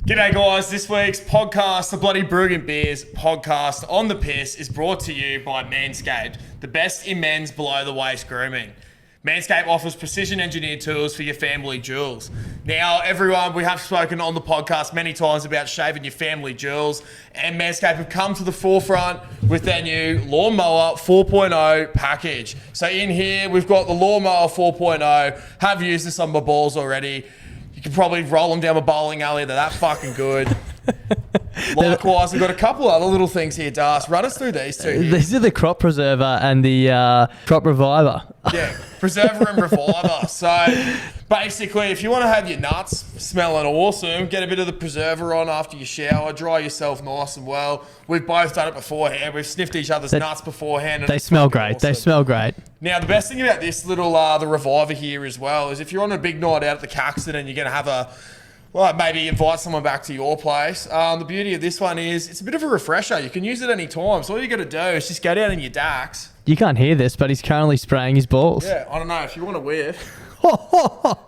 G'day guys, this week's podcast, the Bloody Brewing and Beers podcast on the piss, is brought to you by Manscaped, the best in men's below the waist grooming. Manscaped offers precision engineered tools for your family jewels. Now everyone, we have spoken on the podcast many times about shaving your family jewels, and Manscaped have come to the forefront with their new Lawnmower 4.0 package. So in here, we've got the Lawnmower 4.0, have used this on my balls already. You can probably roll them down a bowling alley. They're that fucking good. Likewise, we've got a couple other little things here, Das. Run us through these two here. These are the Crop Preserver and the Crop Reviver. Yeah, Preserver and Reviver. So basically, if you want to have your nuts smelling awesome, get a bit of the Preserver on after you shower, dry yourself nice and well. We've both done it beforehand. We've sniffed each other's nuts beforehand. And they smell great. Awesome. They smell great. Now, the best thing about this little, the Reviver here as well, is if you're on a big night out at the Caxton and you're going to have maybe invite someone back to your place. The beauty of this one is it's a bit of a refresher. You can use it any time. So all you got to do is just go down in your Dax. You can't hear this, but he's currently spraying his balls. Yeah, I don't know. If you want to whiff.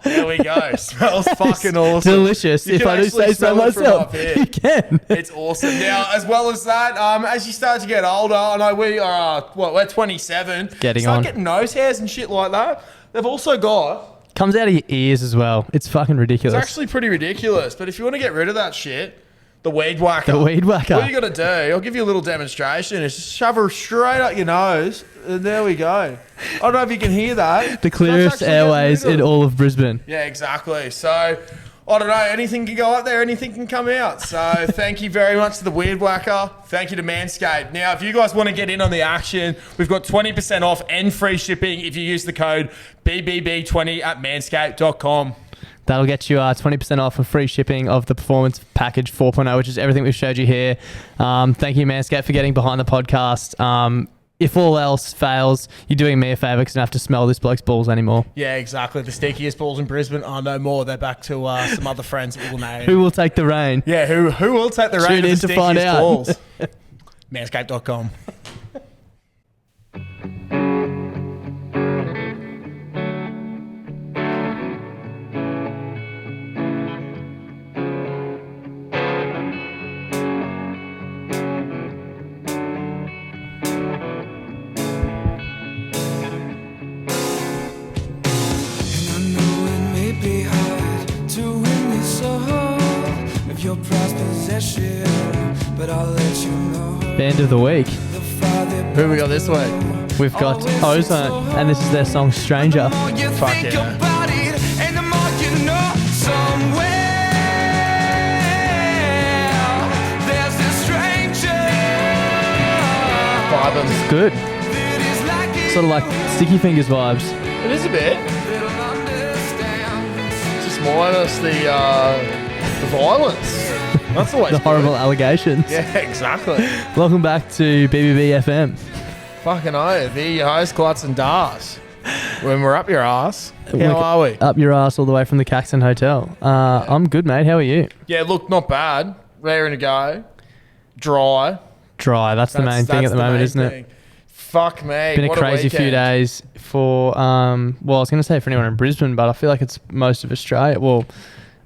There we go. Smells fucking awesome. Delicious. If I do say so myself, you can. It's awesome. Now, as well as that, as you start to get older, I know we are, we're 27. Start getting nose hairs and shit like that. They've also got... Comes out of your ears as well. It's fucking ridiculous. It's actually pretty ridiculous. But if you want to get rid of that shit, the weed whacker. The weed whacker. What you got to do, I'll give you a little demonstration, is just shove her straight up your nose. And there we go. I don't know if you can hear that. The clearest airways in all of Brisbane. Yeah, exactly. So... I don't know, anything can go up there, anything can come out. So thank you very much to the Weed Whacker. Thank you to Manscaped. Now, if you guys want to get in on the action, we've got 20% off and free shipping if you use the code BBB20 at manscaped.com. That'll get you 20% off and free shipping of the Performance Package 4.0, which is everything we've showed you here. Thank you, Manscaped, for getting behind the podcast. If all else fails, you're doing me a favour because I don't have to smell this bloke's balls anymore. Yeah, exactly. The stinkiest balls in Brisbane are no more. They're back to some other friends that we'll name. Who will take the reign? Yeah, who will take the reign of the stinkiest balls? Manscaped.com. Band of the week. Who we got this week? We've got Ozone, and this is their song Stranger. Fuck yeah. It's good. Sort of like Sticky Fingers vibes. It is a bit. Just minus the violence. That's always the horrible allegations. Yeah, exactly. Welcome back to BBB FM. Fucking oath. Here your host, Klutz and Das. When we're up your ass. How are we? Up your ass all the way from the Caxton Hotel. I'm good, mate. How are you? Yeah, look, not bad. Raring to go. Dry. That's the main thing at the moment, isn't it? Fuck me. Been a crazy few days for, I was going to say for anyone in Brisbane, but I feel like it's most of Australia. Well,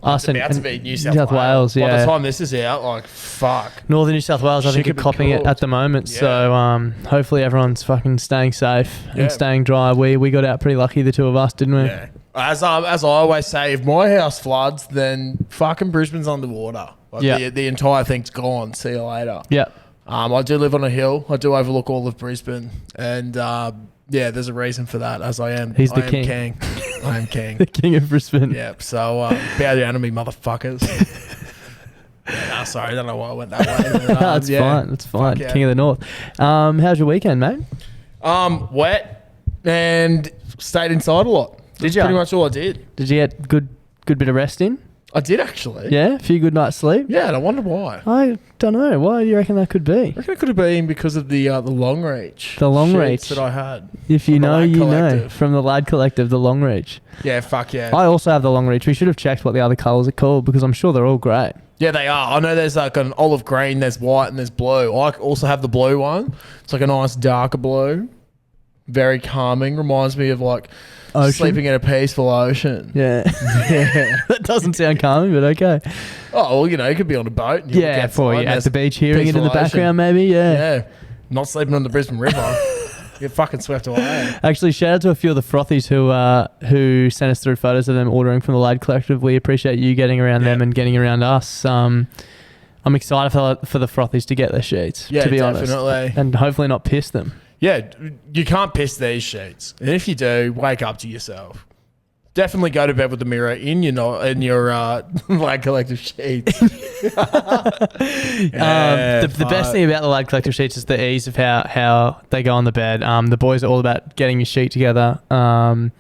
us it's about to be New South Wales. Yeah. By the time this is out, fuck. Northern New South Wales, I think, are copping it at the moment. Yeah. So hopefully everyone's fucking staying safe and staying dry. We got out pretty lucky, the two of us, didn't we? Yeah. As I always say, if my house floods, then fucking Brisbane's underwater. The entire thing's gone. See you later. Yeah. I do live on a hill. I do overlook all of Brisbane. And there's a reason for that, as I am. He's the king. I am king. The king of Brisbane. Yep. So, bow down to me, motherfuckers. Sorry, I don't know why I went that way. But, That's fine. That's fine. Yeah. King of the North. How's your weekend, mate? Wet and stayed inside a lot. Did you? Pretty much all I did. Did you get good bit of rest in? I did actually. Yeah? A few good nights sleep? Yeah, and I wonder why. I don't know. Why do you reckon that could be? I reckon it could have been because of the long reach. The long reach that I had. If you know, you know. From the Lad Collective, the long reach. Yeah, fuck yeah. I also have the long reach. We should have checked what the other colours are called because I'm sure they're all great. Yeah, they are. I know there's like an olive green, there's white, and there's blue. I also have the blue one. It's like a nice darker blue. Very calming. Reminds me of like Ocean? sleeping in a peaceful ocean. Yeah. Yeah. That doesn't sound calming, but okay. Oh, well, you know, you could be on a boat. And you look Yeah, outside for you and at there's the beach, hearing it in the peaceful ocean. background, maybe. Yeah. Yeah. Not sleeping on the Brisbane River. Get fucking swept away. Actually, shout out to a few of the frothies who sent us through photos of them ordering from the Lad Collective. We appreciate you getting around them and getting around us. I'm excited for the frothies to get their sheets, Yeah, to be definitely. honest. And hopefully not piss them. Yeah, you can't piss these sheets. And if you do, wake up to yourself. Definitely go to bed with the mirror in your Lad Collective sheets. The best thing about the Lad Collective sheets is the ease of how they go on the bed. The boys are all about getting your sheet together. The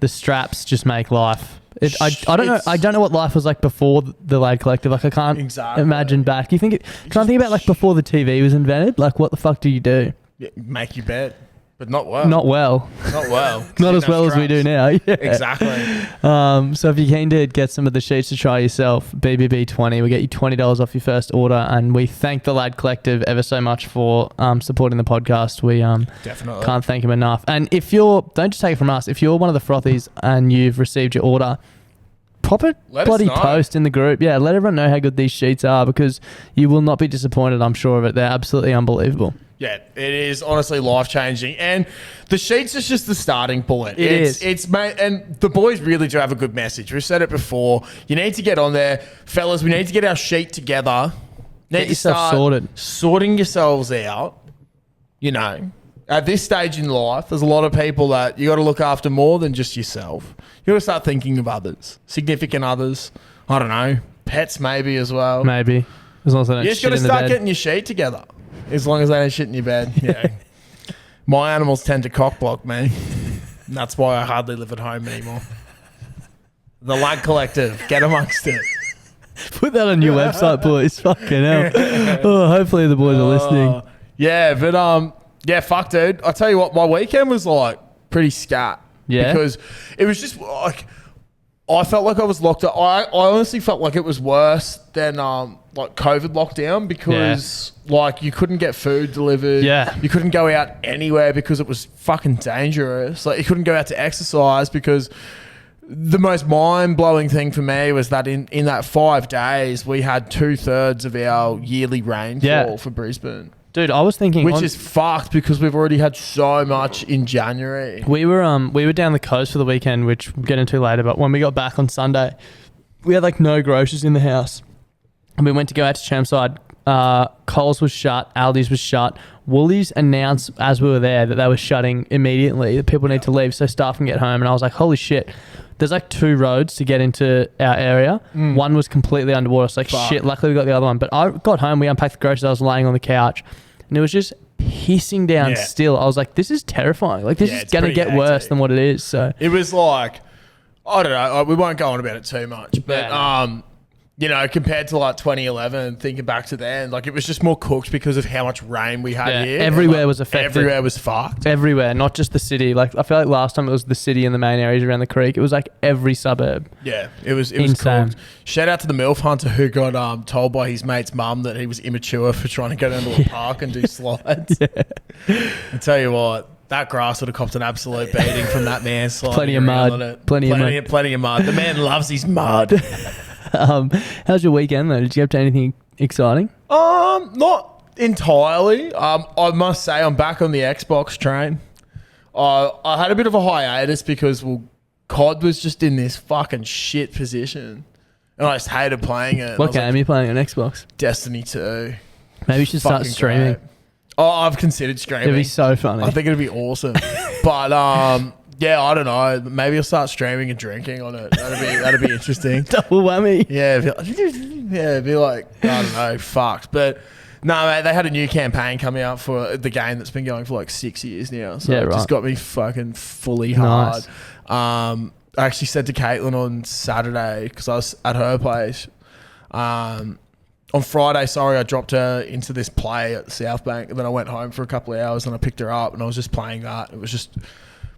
straps just make life. I don't know what life was like before the Lad Collective. Like I can't imagine back. Can't think about like before the TV was invented. Like what the fuck do you do? Yeah, make your bed. But not well. Not well. Not well. Not as well as we do now. Yeah. Exactly. So if you're keen to get some of the sheets to try yourself, BBB20, we get you $20 off your first order. And we thank the Lad Collective ever so much for supporting the podcast. We definitely can't thank them enough. And if don't just take it from us, if you're one of the frothies and you've received your order, pop it bloody post in the group. Yeah, let everyone know how good these sheets are because you will not be disappointed, I'm sure of it. They're absolutely unbelievable. Yeah, it is honestly life-changing. And the sheets is just the starting point. It's mate, and the boys really do have a good message. We've said it before. You need to get on there. Fellas, we need to get our sheet together. Get yourself sorted. Sorting yourselves out. You know, at this stage in life, there's a lot of people that you got to look after more than just yourself. You got to start thinking of others. Significant others. I don't know. Pets maybe as well. Maybe. As long as they don't You just shit got to in the start bed. getting your sheet together. As long as they don't shit in your bed. Yeah. My animals tend to cock block me. And that's why I hardly live at home anymore. The Lad Collective. Get amongst it. Put that on your website, boys. Fucking hell. Oh, hopefully the boys are listening. Yeah, but yeah, fuck, dude. I tell you what, my weekend was like pretty scat. Yeah. Because it was just like I felt like I was locked up. I honestly felt like it was worse than like COVID lockdown because like you couldn't get food delivered. Yeah. You couldn't go out anywhere because it was fucking dangerous. Like you couldn't go out to exercise because the most mind-blowing thing for me was that in that 5 days we had 2/3 of our yearly rainfall for Brisbane. Dude, I was thinking... Which is fucked because we've already had so much in January. We were down the coast for the weekend, which we'll get into later, but when we got back on Sunday, we had like no groceries in the house. And we went to go out to Chermside. Coles was shut. Aldi's was shut. Woolies announced as we were there that they were shutting immediately, that people need to leave so staff can get home. And I was like, holy shit. There's like 2 roads to get into our area. One was completely underwater. So like, shit, luckily we got the other one. But I got home, we unpacked the groceries. I was laying on the couch and it was just pissing down still. I was like, this is terrifying. Like this is going to get worse than what it is. So it was like, I don't know. We won't go on about it too much, but you know, compared to like 2011, thinking back to then, like it was just more cooked because of how much rain we had here. Everywhere like, was affected. Everywhere was fucked. Everywhere, not just the city. Like I feel like last time it was the city and the main areas around the creek. It was like every suburb. Yeah, it was insane. Cooked. Shout out to the MILF hunter who got told by his mate's mum that he was immature for trying to go down to a park and do slides. I tell you what. That grass would have copped an absolute beating from that man sliding Plenty of mud. Plenty of mud. The man loves his mud. How's your weekend though? Did you get up to anything exciting? Not entirely. I must say I'm back on the Xbox train. I had a bit of a hiatus because COD was just in this fucking shit position, and I just hated playing it. What game are you playing on Xbox? Destiny 2. Maybe you should start streaming. Great. Oh, I've considered streaming. It'd be so funny. I think it'd be awesome. But yeah, I don't know. Maybe I'll start streaming and drinking on it. That'd be interesting. Double whammy. Yeah, it'd be like, I don't know, fucked. But no, mate, they had a new campaign coming out for the game that's been going for like 6 years now. So it just got me fucking fully hard. I actually said to Caitlin on Saturday, because I was at her place, on Friday, I dropped her into this play at the South Bank, and then I went home for a couple of hours and I picked her up and I was just playing that. It was just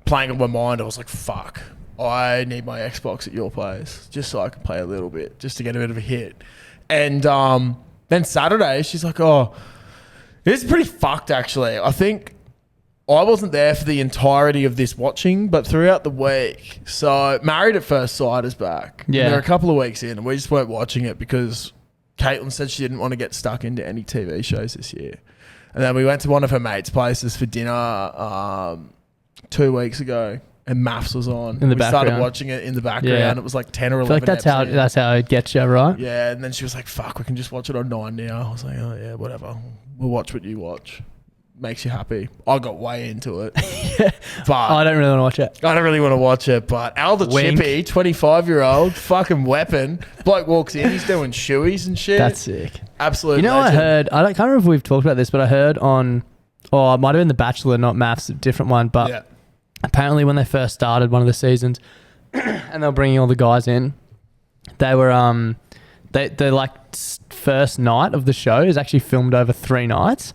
playing on my mind. I was like, fuck, I need my Xbox at your place just so I can play a little bit, just to get a bit of a hit. And then Saturday, she's like, oh, it's pretty fucked actually. I think I wasn't there for the entirety of this watching, but throughout the week. So Married at First Sight is back. Yeah. And they're a couple of weeks in and we just weren't watching it because Caitlin said she didn't want to get stuck into any TV shows this year. And then we went to one of her mates' places for dinner 2 weeks ago. And Maths was on. In the we background. Started watching it in the background. Yeah. It was like 10 or 11 I feel like that's how it gets you, right? Yeah, and then she was like, fuck, we can just watch it on 9 now. I was like, oh yeah, whatever. We'll watch what you watch. Makes you happy. I got way into it. But I don't really want to watch it. I don't really want to watch it, but Al the Wink. Chippy, 25-year-old, fucking weapon. Bloke walks in, he's doing shoeies and shit. That's sick. Absolute You know, legend. I heard, can't remember if we've talked about this, but I heard on, it might have been The Bachelor, not Maths, a different one, but Yeah. apparently when they first started one of the seasons and they were bringing all the guys in, they were, they like first night of the show is actually filmed over 3 nights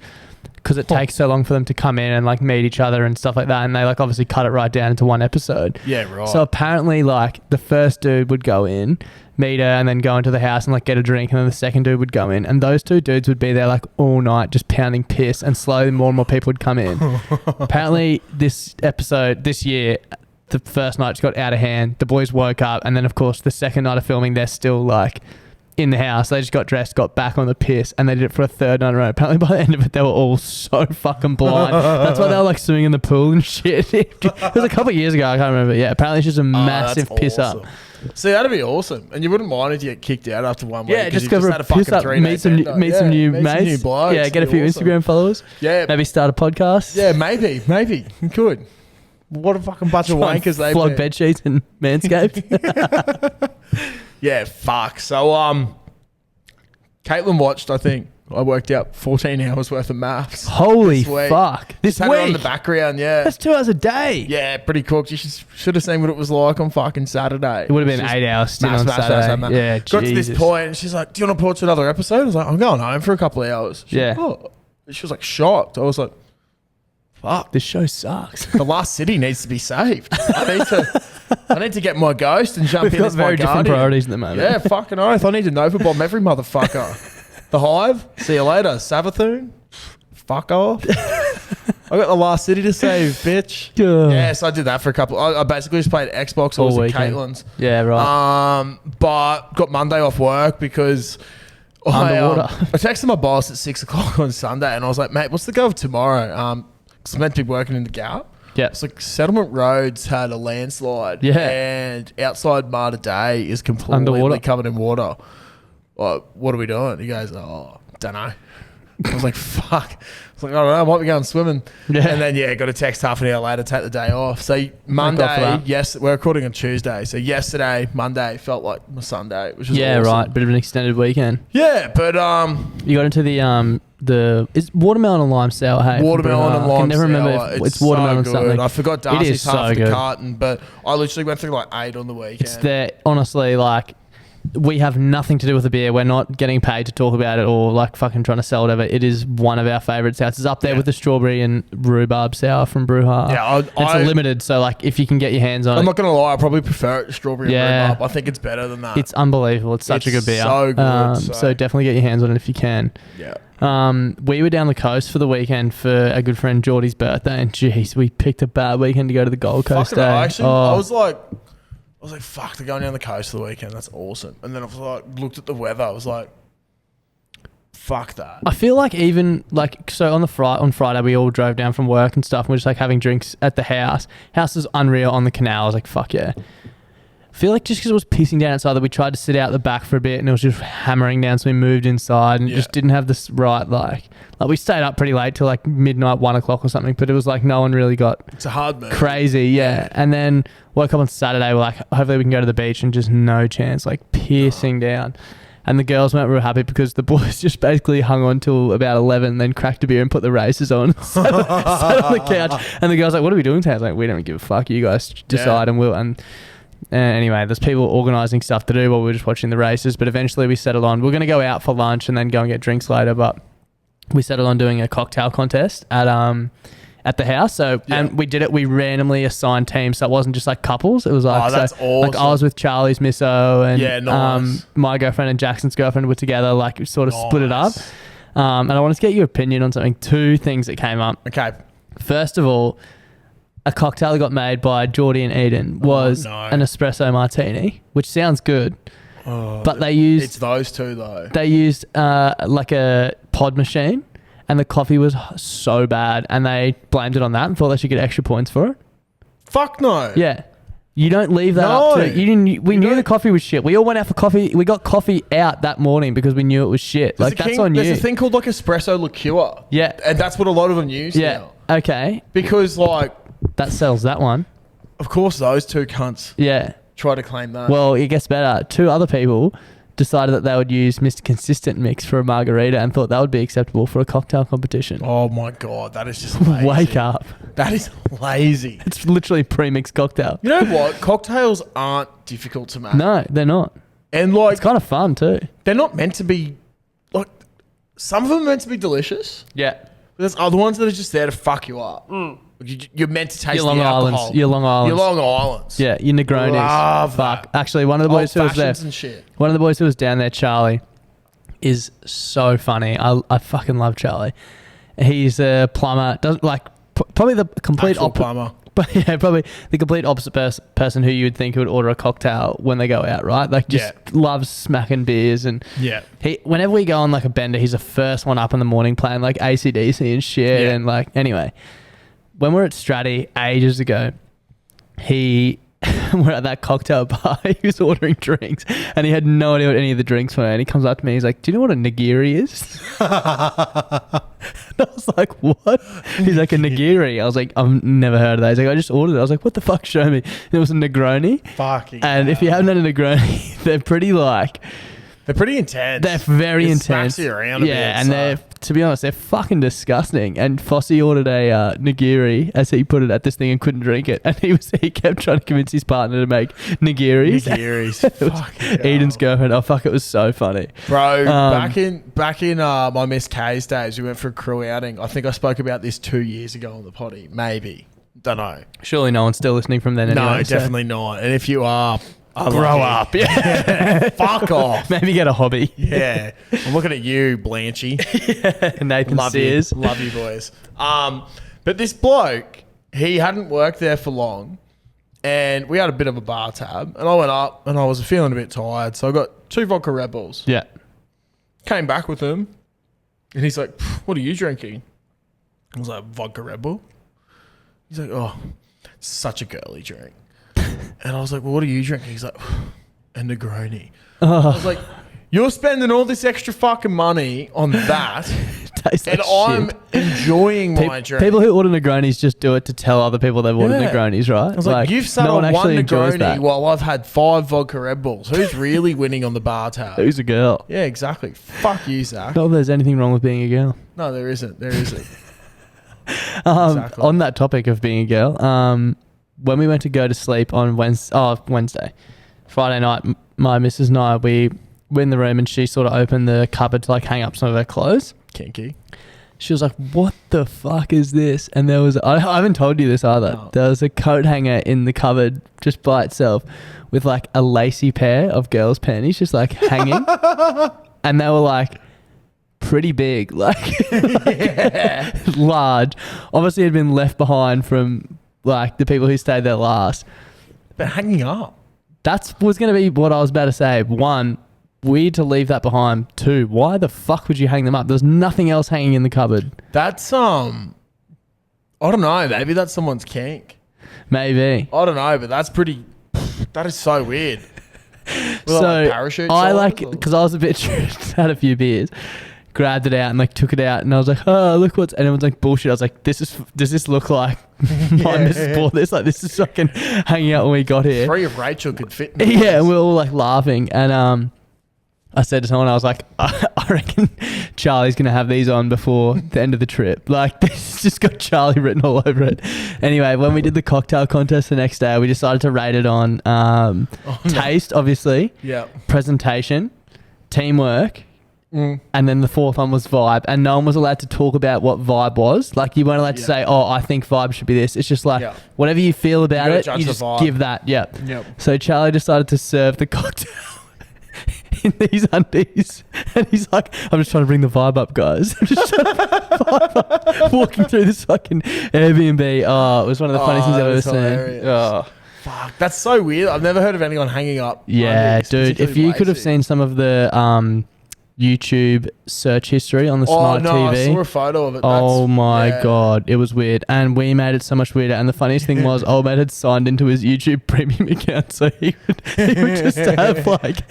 because it takes so long for them to come in and like meet each other and stuff like that. And they like obviously cut it right down into one episode. Yeah, right. So apparently like the first dude would go in, meet her and then go into the house and like get a drink, and then the second dude would go in, and those 2 dudes would be there like all night just pounding piss, and slowly more and more people would come in. Apparently this episode this year, the first night just got out of hand. The boys woke up, and then of course the second night of filming they're still like in the house. They just got dressed, got back on the piss, and they did it for a third night in a row. Apparently by the end of it they were all so fucking blind. That's why they were like swimming in the pool and shit. It was a couple of years ago, I can't remember. Yeah, apparently it's just a massive that's piss awesome. up. See, that'd be awesome. And you wouldn't mind if you get kicked out after 1 week. Yeah, just you go for had a piss up, meet some new mates. new blokes. Yeah, get a That'd few be awesome. Instagram followers. Yeah. Maybe start a podcast. Yeah, maybe. You could. What a fucking bunch of Try and wankers they flog be. bed sheets and Manscaped. Yeah, fuck. So, Caitlin watched, I think, I worked out 14 hours worth of maths. Holy this week. fuck. This Just had it on week? the background, yeah. That's 2 hours a day. Yeah, pretty cooked. You should have seen what it was like on fucking Saturday. It would have been 8 hours still on maths, Saturday. maths. Yeah, Got to this Jesus. point, and she's like, do you want to watch another episode? I was like, I'm going home for a couple of hours. She's Yeah. like, oh. She was like shocked. I was like, fuck. This show sucks. The last city needs to be saved. I need to get my ghost and jump We've in got as my very different guardian. priorities at the moment. Yeah, fucking oath. I need to Nova bomb every motherfucker. The Hive. See you later. Savathoon. Fuck off. I got the last city to save, bitch. Yeah, so I did that for a couple. I basically just played Xbox. I was at weekend. Caitlin's. Yeah, right. But got Monday off work because Underwater. I texted my boss at 6 o'clock on Sunday, and I was like, mate, what's the go of tomorrow? 'Cause I'm meant to be working in the Gap. Yeah. It's like Settlement Roads had a landslide. Yeah. And outside Marta Day is completely Underwater. covered in water. What are we doing? He goes, don't know. I was like, fuck. I was like, I don't know, I might be going swimming. Yeah. And then, got a text half an hour later, take the day off. So Monday, yes, we're recording on Tuesday. So yesterday, Monday, felt like my Sunday, which was awesome. Right. Bit of an extended weekend. Yeah, but You got into the is watermelon and lime sour. Hey, watermelon and lime I can never remember sour. if it's watermelon so something. good. I forgot It Darcy's is half so of the good. carton, but I literally went through like 8 on the weekend. It's there, honestly, like, we have nothing to do with the beer. We're not getting paid to talk about it or like fucking trying to sell it. Ever. It is one of our favourite sours. It's up there with the strawberry and rhubarb sour from Brewha. Yeah, it's a limited, so like if you can get your hands on I'm it, not gonna lie, I probably prefer it to strawberry and rhubarb. I think it's better than that. it's unbelievable. It's such a good beer. So good. So definitely get your hands on it if you can. Yeah. We were down the coast for the weekend for our good friend Geordie's birthday, and geez, we picked a bad weekend to go to the Gold Coast. Fucking actually, I was like, fuck, they're going down the coast for the weekend. That's awesome. And then I was like, looked at the weather. I was like, fuck that. I feel like even like so on Friday we all drove down from work and stuff, and we're just like having drinks at the house. House is unreal on the canal. I was like, fuck yeah. I feel like just because it was pissing down outside that we tried to sit out the back for a bit and it was just hammering down, so we moved inside and just didn't have this right like we stayed up pretty late till like midnight, 1 o'clock or something, but it was like no one really got It's a hard move. crazy. Yeah. And then woke up on Saturday, we're like, hopefully we can go to the beach, and just no chance, like pissing down. And the girls weren't real happy because the boys just basically hung on till about 11, then cracked a beer and put the races on. sat on the couch. And the girls like, what are we doing today? I was like, we don't give a fuck. You guys decide and we'll. And anyway, there's people organising stuff to do while we were just watching the races. But eventually we settled on, we're going to go out for lunch and then go and get drinks later. But we settled on doing a cocktail contest at the house. So and we did it. We randomly assigned teams, so it wasn't just like couples. It was like that's awesome. Like I was with Charlie's misso, and nice. my girlfriend and Jackson's girlfriend were together. Like we sort of split it up. And I wanted to get your opinion on something. 2 things that came up. Okay. First of all, a cocktail that got made by Geordie and Eden was an espresso martini, which sounds good. But they used... It's those two, though. They used like a pod machine, and the coffee was so bad, and they blamed it on that and thought they should get extra points for it. Fuck no. Yeah. You don't leave that up to... We knew the coffee was shit. We all went out for coffee. We got coffee out that morning because we knew it was shit. That's on you. There's a thing called like espresso liqueur. Yeah. And that's what a lot of them use now. Okay. Because like... That sells that one. Of course, those two cunts. Yeah. Try to claim that. Well, it gets better. 2 other people decided that they would use Mr. Consistent Mix for a margarita and thought that would be acceptable for a cocktail competition. Oh my God, that is just lazy. Wake up. That is lazy. It's literally pre-mixed cocktail. You know what? Cocktails aren't difficult to make. No, they're not. And like... It's kind of fun too. They're not meant to be... Like, some of them are meant to be delicious. Yeah. But there's other ones that are just there to fuck you up. You're meant to taste Your Long the alcohol. Islands. Your Long Islands. Your Long Islands. Yeah, your Negronis. Love Fuck. that. Actually, one of the boys who was there... And shit. One of the boys who was down there, Charlie, is so funny. I fucking love Charlie. He's a plumber. Doesn't probably the complete opposite plumber. But yeah, probably the complete opposite person who you would think would order a cocktail when they go out, right? Like just loves smacking beers and whenever we go on like a bender, he's the first one up in the morning playing like AC/DC and shit and like anyway. When we were at Stratty ages ago, we're at that cocktail bar. He was ordering drinks and he had no idea what any of the drinks were. And he comes up to me. He's like, "Do you know what a nigiri is?" And I was like, "What?" He's like, "A nigiri." I was like, "I've never heard of that." He's like, "I just ordered it." I was like, "What the fuck? Show me." And it was a Negroni. Fucking And if you haven't had a Negroni, they're pretty they're pretty intense. They're very intense. Smacks you around a bit, and they're, to be honest, they're fucking disgusting. And Fossey ordered a nigiri, as he put it, at this thing and couldn't drink it. And he kept trying to convince his partner to make nigiris. Eden's girlfriend. Oh fuck! It was so funny, bro. Back in my Miss K's days, we went for a crew outing. I think I spoke about this 2 years ago on the potty. Maybe, don't know. Surely no one's still listening from then. Anyway, no, definitely not. And if you are. Grow up. Yeah. Fuck off. Maybe get a hobby. Yeah. I'm looking at you, Blanchy. Nathan Love Sears. You. Love you, boys. But this bloke, he hadn't worked there for long. And we had a bit of a bar tab. And I went up and I was feeling a bit tired. So I got 2 vodka Red Bulls. Yeah. Came back with him. And he's like, "What are you drinking?" I was like, "Vodka Red Bull." He's like, "Oh, it's such a girly drink." And I was like, "Well, what are you drinking?" He's like, "A Negroni." I was like, "You're spending all this extra fucking money on that, and I'm enjoying my drink." People who order Negronis just do it to tell other people they've ordered Negronis, right? I was like, "You've sat on one Negroni while I've had 5 vodka Red Bulls. Who's really winning on the bar tab?" Who's a girl? Yeah, exactly. Fuck you, Zach. Not that there's anything wrong with being a girl. No, there isn't. There isn't. Exactly. On that topic of being a girl, when we went to go to sleep on Wednesday, Friday night, my missus and I, we were in the room and she sort of opened the cupboard to like hang up some of her clothes. Kinky. She was like, "What the fuck is this?" And there was, I haven't told you this either. No. There was a coat hanger in the cupboard just by itself with like a lacy pair of girls' panties just like hanging. And they were like pretty big, like large. Obviously had been left behind from like the people who stayed there last. But hanging up. That was going to be what I was about to say. 1, weird to leave that behind. 2, why the fuck would you hang them up? There's nothing else hanging in the cupboard. That's, I don't know. Maybe that's someone's kink. Maybe. I don't know, but that's pretty, that is so weird. So like parachute I like, because I was a bit had a few beers. Grabbed it out and like took it out and I was like, "Oh, look what's," and everyone's like, "Bullshit." I was like, does this look like my missus bought this? Like this is fucking hanging out when we got here. 3 of Rachel could fit in this. Yeah, and we were all like laughing and I said to someone, I was like, I reckon Charlie's going to have these on before the end of the trip. Like this just got Charlie written all over it. Anyway, when we did the cocktail contest the next day, we decided to rate it on taste, obviously, presentation, teamwork, and then the 4th one was vibe. And no one was allowed to talk about what vibe was. Like you weren't allowed to say, "Oh, I think vibe should be this." It's just like whatever you feel about it, you just give that. Yeah. So Charlie decided to serve the cocktail. in these undies, and he's like, "I'm just trying to bring the vibe up, guys. I'm just trying to bring the vibe up." Walking through this fucking Airbnb. Oh, it was one of the funniest things I've ever seen. Oh. Fuck, that's so weird. I've never heard of anyone hanging up. Yeah, undies, dude. If you could have seen some of the YouTube search history on the smart TV. I saw a photo of it. Oh my God. It was weird. And we made it so much weirder. And the funniest thing was old mate had signed into his YouTube premium account. So he would just have like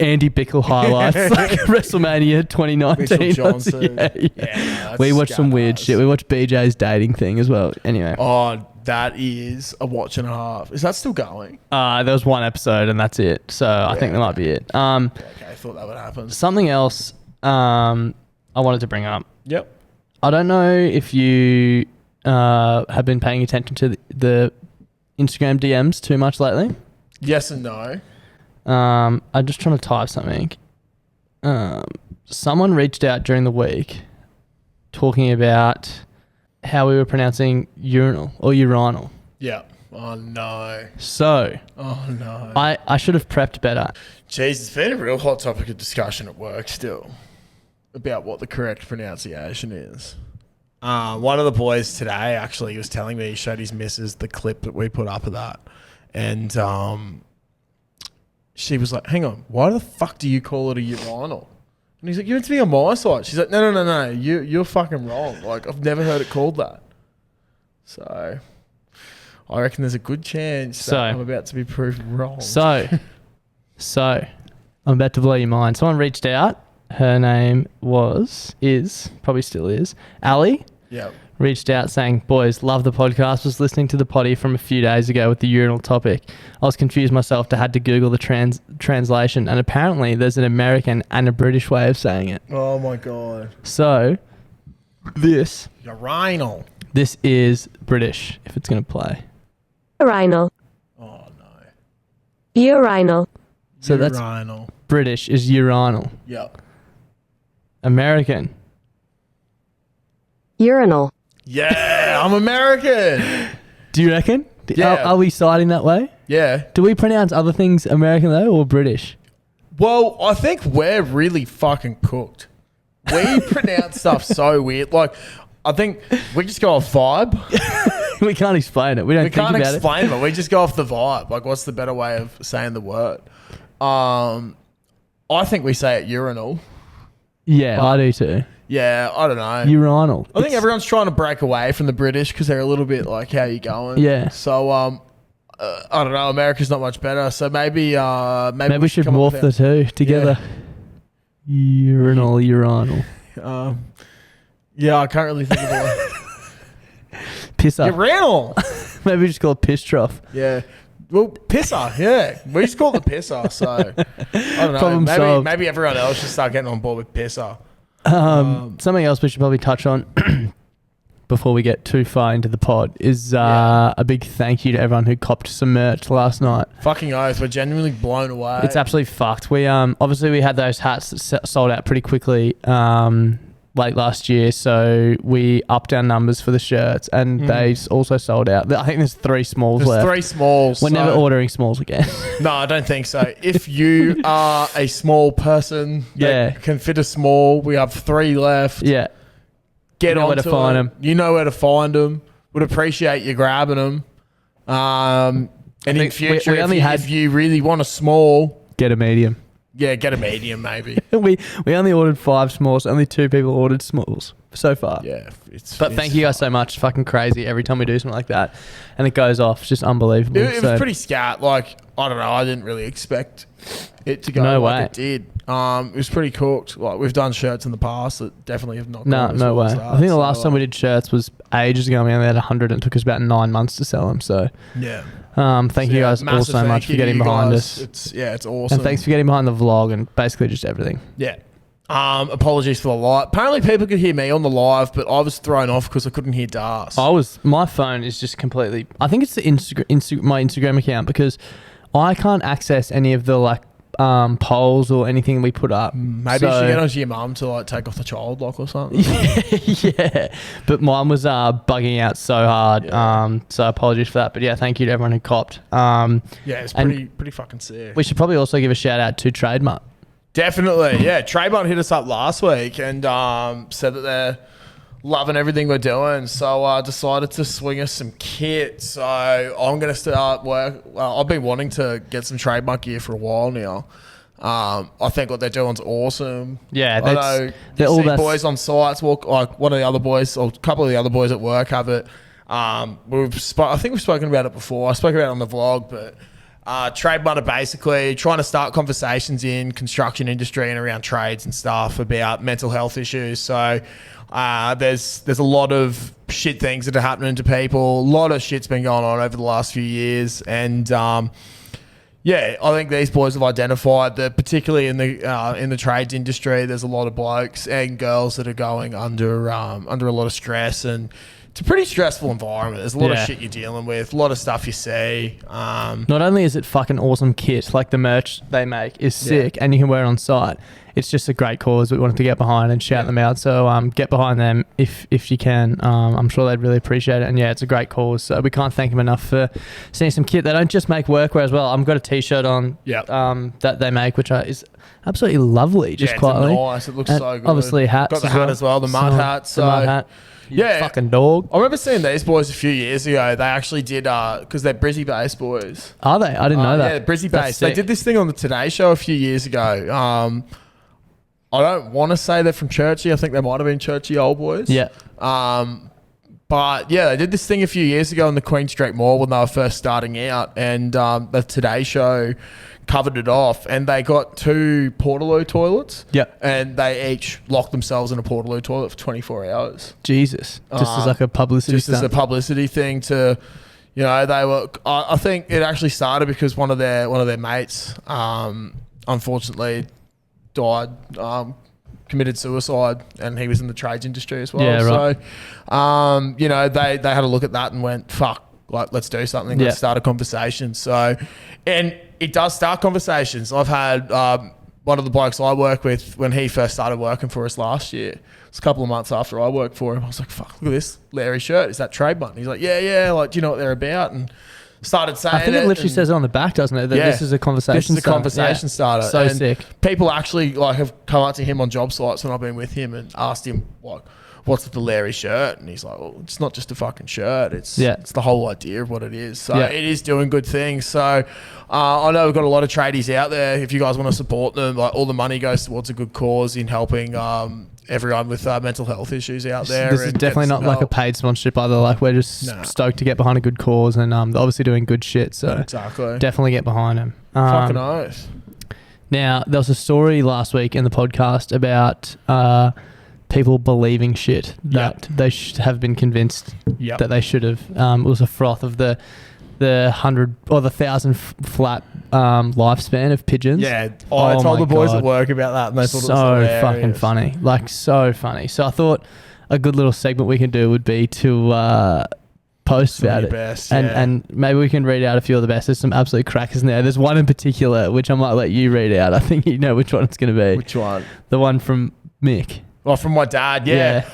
Andy Bickle highlights, like WrestleMania 2019. Yeah. We watched some weird shit. We watched BJ's dating thing as well. Anyway. Oh, that is a watch and a half. Is that still going? There was one episode and that's it. So I think that might be it. Okay, I thought that would happen. Something else I wanted to bring up. Yep. I don't know if you have been paying attention to the Instagram DMs too much lately. Yes and no. I'm just trying to type something. Someone reached out during the week talking about how we were pronouncing urinal or urinal. Yeah. Oh no. So. Oh no. I should have prepped better. Jeez, it's been a real hot topic of discussion at work still about what the correct pronunciation is. One of the boys today actually was telling me, he showed his missus the clip that we put up of that, and she was like, "Hang on, why the fuck do you call it a urinal?" And he's like, "You're meant to be on my side." She's like, No. You're fucking wrong. Like, I've never heard it called that. So, I reckon there's a good chance that I'm about to be proved wrong. So, I'm about to blow your mind. Someone reached out. Her name probably still is, Ali. Yeah. Reached out saying, "Boys, love the podcast. Was listening to the potty from a few days ago with the urinal topic. I was confused myself. Had to Google the translation, and apparently there's an American and a British way of saying it." Oh my God. So, urinal. This is British, if it's going to play. Urinal. Oh no. Urinal. So that's British is urinal. Yep. American. Urinal. Yeah, I'm American. Do you reckon? Yeah. Are we siding that way? Yeah. Do we pronounce other things American though or British? Well, I think we're really fucking cooked. We pronounce stuff so weird. Like, I think we just go off vibe. We can't explain it. We can't explain it. We just go off the vibe. Like, what's the better way of saying the word? I think we say it urinal. Yeah, I do too. Yeah, I don't know. Urinal. I think everyone's trying to break away from the British because they're a little bit like, how you going? Yeah. So, I don't know. America's not much better. So maybe we should morph the two together. Yeah. Urinal. Yeah, I can't really think of it. Pisser. Urinal. Maybe we just call it piss trough. Yeah. Well, pisser, yeah. We just call it the pisser, so I don't know. Maybe everyone else should start getting on board with pisser. Something else we should probably touch on before we get too far into the pod is a big thank you to everyone who copped some merch last night. Fucking oath, we're genuinely blown away. It's absolutely fucked. We obviously we had those hats that sold out pretty quickly late last year, so we upped our numbers for the shirts, and they also sold out. I think there's 3 smalls left. There's 3 smalls. We're never ordering smalls again. No, I don't think so. If you are a small person that can fit a small, we have 3 left. Yeah. Get on where to find them. You know where to find them. Would appreciate you grabbing them. And in future, if you really want a small, get a medium. Yeah, get a medium maybe. we only ordered 5 smalls. Only 2 people ordered smalls so far. Yeah. But thank you guys so much. Fucking crazy every time we do something like that. And it goes off. It's just unbelievable. It was pretty scat. Like, I don't know. I didn't really expect it to go like it did. It was pretty cooked. Like, we've done shirts in the past that definitely have not gone no way. I think the last time we did shirts was ages ago. We only had 100 and it took us about 9 months to sell them. So yeah. Thank you guys all so much for getting behind us. It's awesome. And thanks for getting behind the vlog and basically just everything. Yeah. Apologies for the live. Apparently people could hear me on the live, but I was thrown off because I couldn't hear Das. My phone is just completely, I think it's the my Instagram account, because I can't access any of the polls or anything we put up. Maybe you should get onto your mum to take off the child lock or something. Yeah, but mine was bugging out so hard. So apologies for that. But yeah, thank you to everyone who copped. It's pretty fucking sick. We should probably also give a shout out to Trademark. Definitely, yeah. Trademark hit us up last week and said that they're loving everything we're doing. So I decided to swing us some kit. So I'm going to start work. I've been wanting to get some Trademark gear for a while now. I think what they're doing is awesome. Yeah, I know they're all boys on sites. Like one of the other boys, or a couple of the other boys at work have it. I think we've spoken about it before. I spoke about it on the vlog, but Trademark are basically trying to start conversations in construction industry and around trades and stuff about mental health issues. So there's a lot of shit things that are happening to people. A lot of shit's been going on over the last few years, and yeah, I think these boys have identified that, particularly in the trades industry, there's a lot of blokes and girls that are going under a lot of stress, and it's a pretty stressful environment. There's a lot of shit you're dealing with, a lot of stuff you see. Not only is it fucking awesome kit, like the merch they make is sick, and you can wear it on site. It's just a great cause we wanted to get behind and shout them out. So get behind them if you can. I'm sure they'd really appreciate it. And yeah, it's a great cause. So we can't thank them enough for seeing some kit. They don't just make workwear as well. I've got a t-shirt on that they make, which is absolutely lovely. Just quietly. Nice. It looks so good. Obviously hats. Got the hat as well, the mud hat. The mud hat. Yeah, fucking dog. I remember seeing these boys a few years ago. They actually did because they're Brizzy based boys. Are they? I didn't know that. Yeah, Brizzy based. They did this thing on the Today Show a few years ago. I don't want to say they're from Churchy. I think they might have been Churchy old boys. Yeah. But yeah, they did this thing a few years ago in the Queen Street Mall when they were first starting out, and the Today Show covered it off, and they got 2 Portaloo toilets. Yeah. And they each locked themselves in a Portaloo toilet for 24 hours. Jesus. Just as like a publicity Just as a publicity thing to, you know, they were. I think it actually started because one of their mates, unfortunately, died, committed suicide, and he was in the trades industry as well. Yeah, right. So, you know, they had a look at that and went, fuck, like, let's do something. Let's start a conversation. So, and it does start conversations. I've had one of the blokes I work with, when he first started working for us last year, it's a couple of months after I worked for him, I was like, fuck, look at this Larry shirt. Is that Trademark? And he's like, yeah. Like, do you know what they're about? And started saying I think it literally says it on the back, doesn't it? That this is a conversation This is a conversation starter. So and sick. People actually like have come up to him on job sites when I've been with him and asked him, like, what's with the Larry shirt? And he's like, well, it's not just a fucking shirt. It's the whole idea of what it is. So it is doing good things. So I know we've got a lot of tradies out there. If you guys want to support them, like, all the money goes towards a good cause in helping everyone with mental health issues out there. This is definitely not like a paid sponsorship either. Like, we're just stoked to get behind a good cause, and they're obviously doing good shit. So exactly, definitely get behind them. Fucking oath. Now, there was a story last week in the podcast about people believing shit that they should have been convinced that they should have. It was a froth of the 100 or the 1,000 flat lifespan of pigeons. Yeah, I told the boys at work about that, and they thought it was hilarious. Fucking funny, like so funny. So I thought a good little segment we can do would be to post about it, and maybe we can read out a few of the best. There's some absolute crackers in there. There's one in particular which I might let you read out. I think you know which one it's going to be. Which one? The one from Mick. Oh, from my dad. Yeah.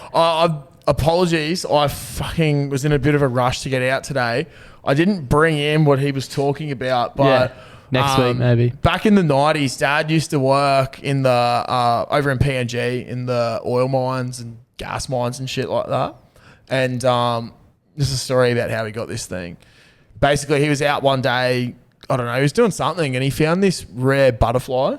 Apologies. I fucking was in a bit of a rush to get out today. I didn't bring in what he was talking about, but next week maybe. Back in the 90s, Dad used to work in the over in PNG in the oil mines and gas mines and shit like that. And this is a story about how he got this thing. Basically, he was out one day, I don't know, he was doing something, and he found this rare butterfly.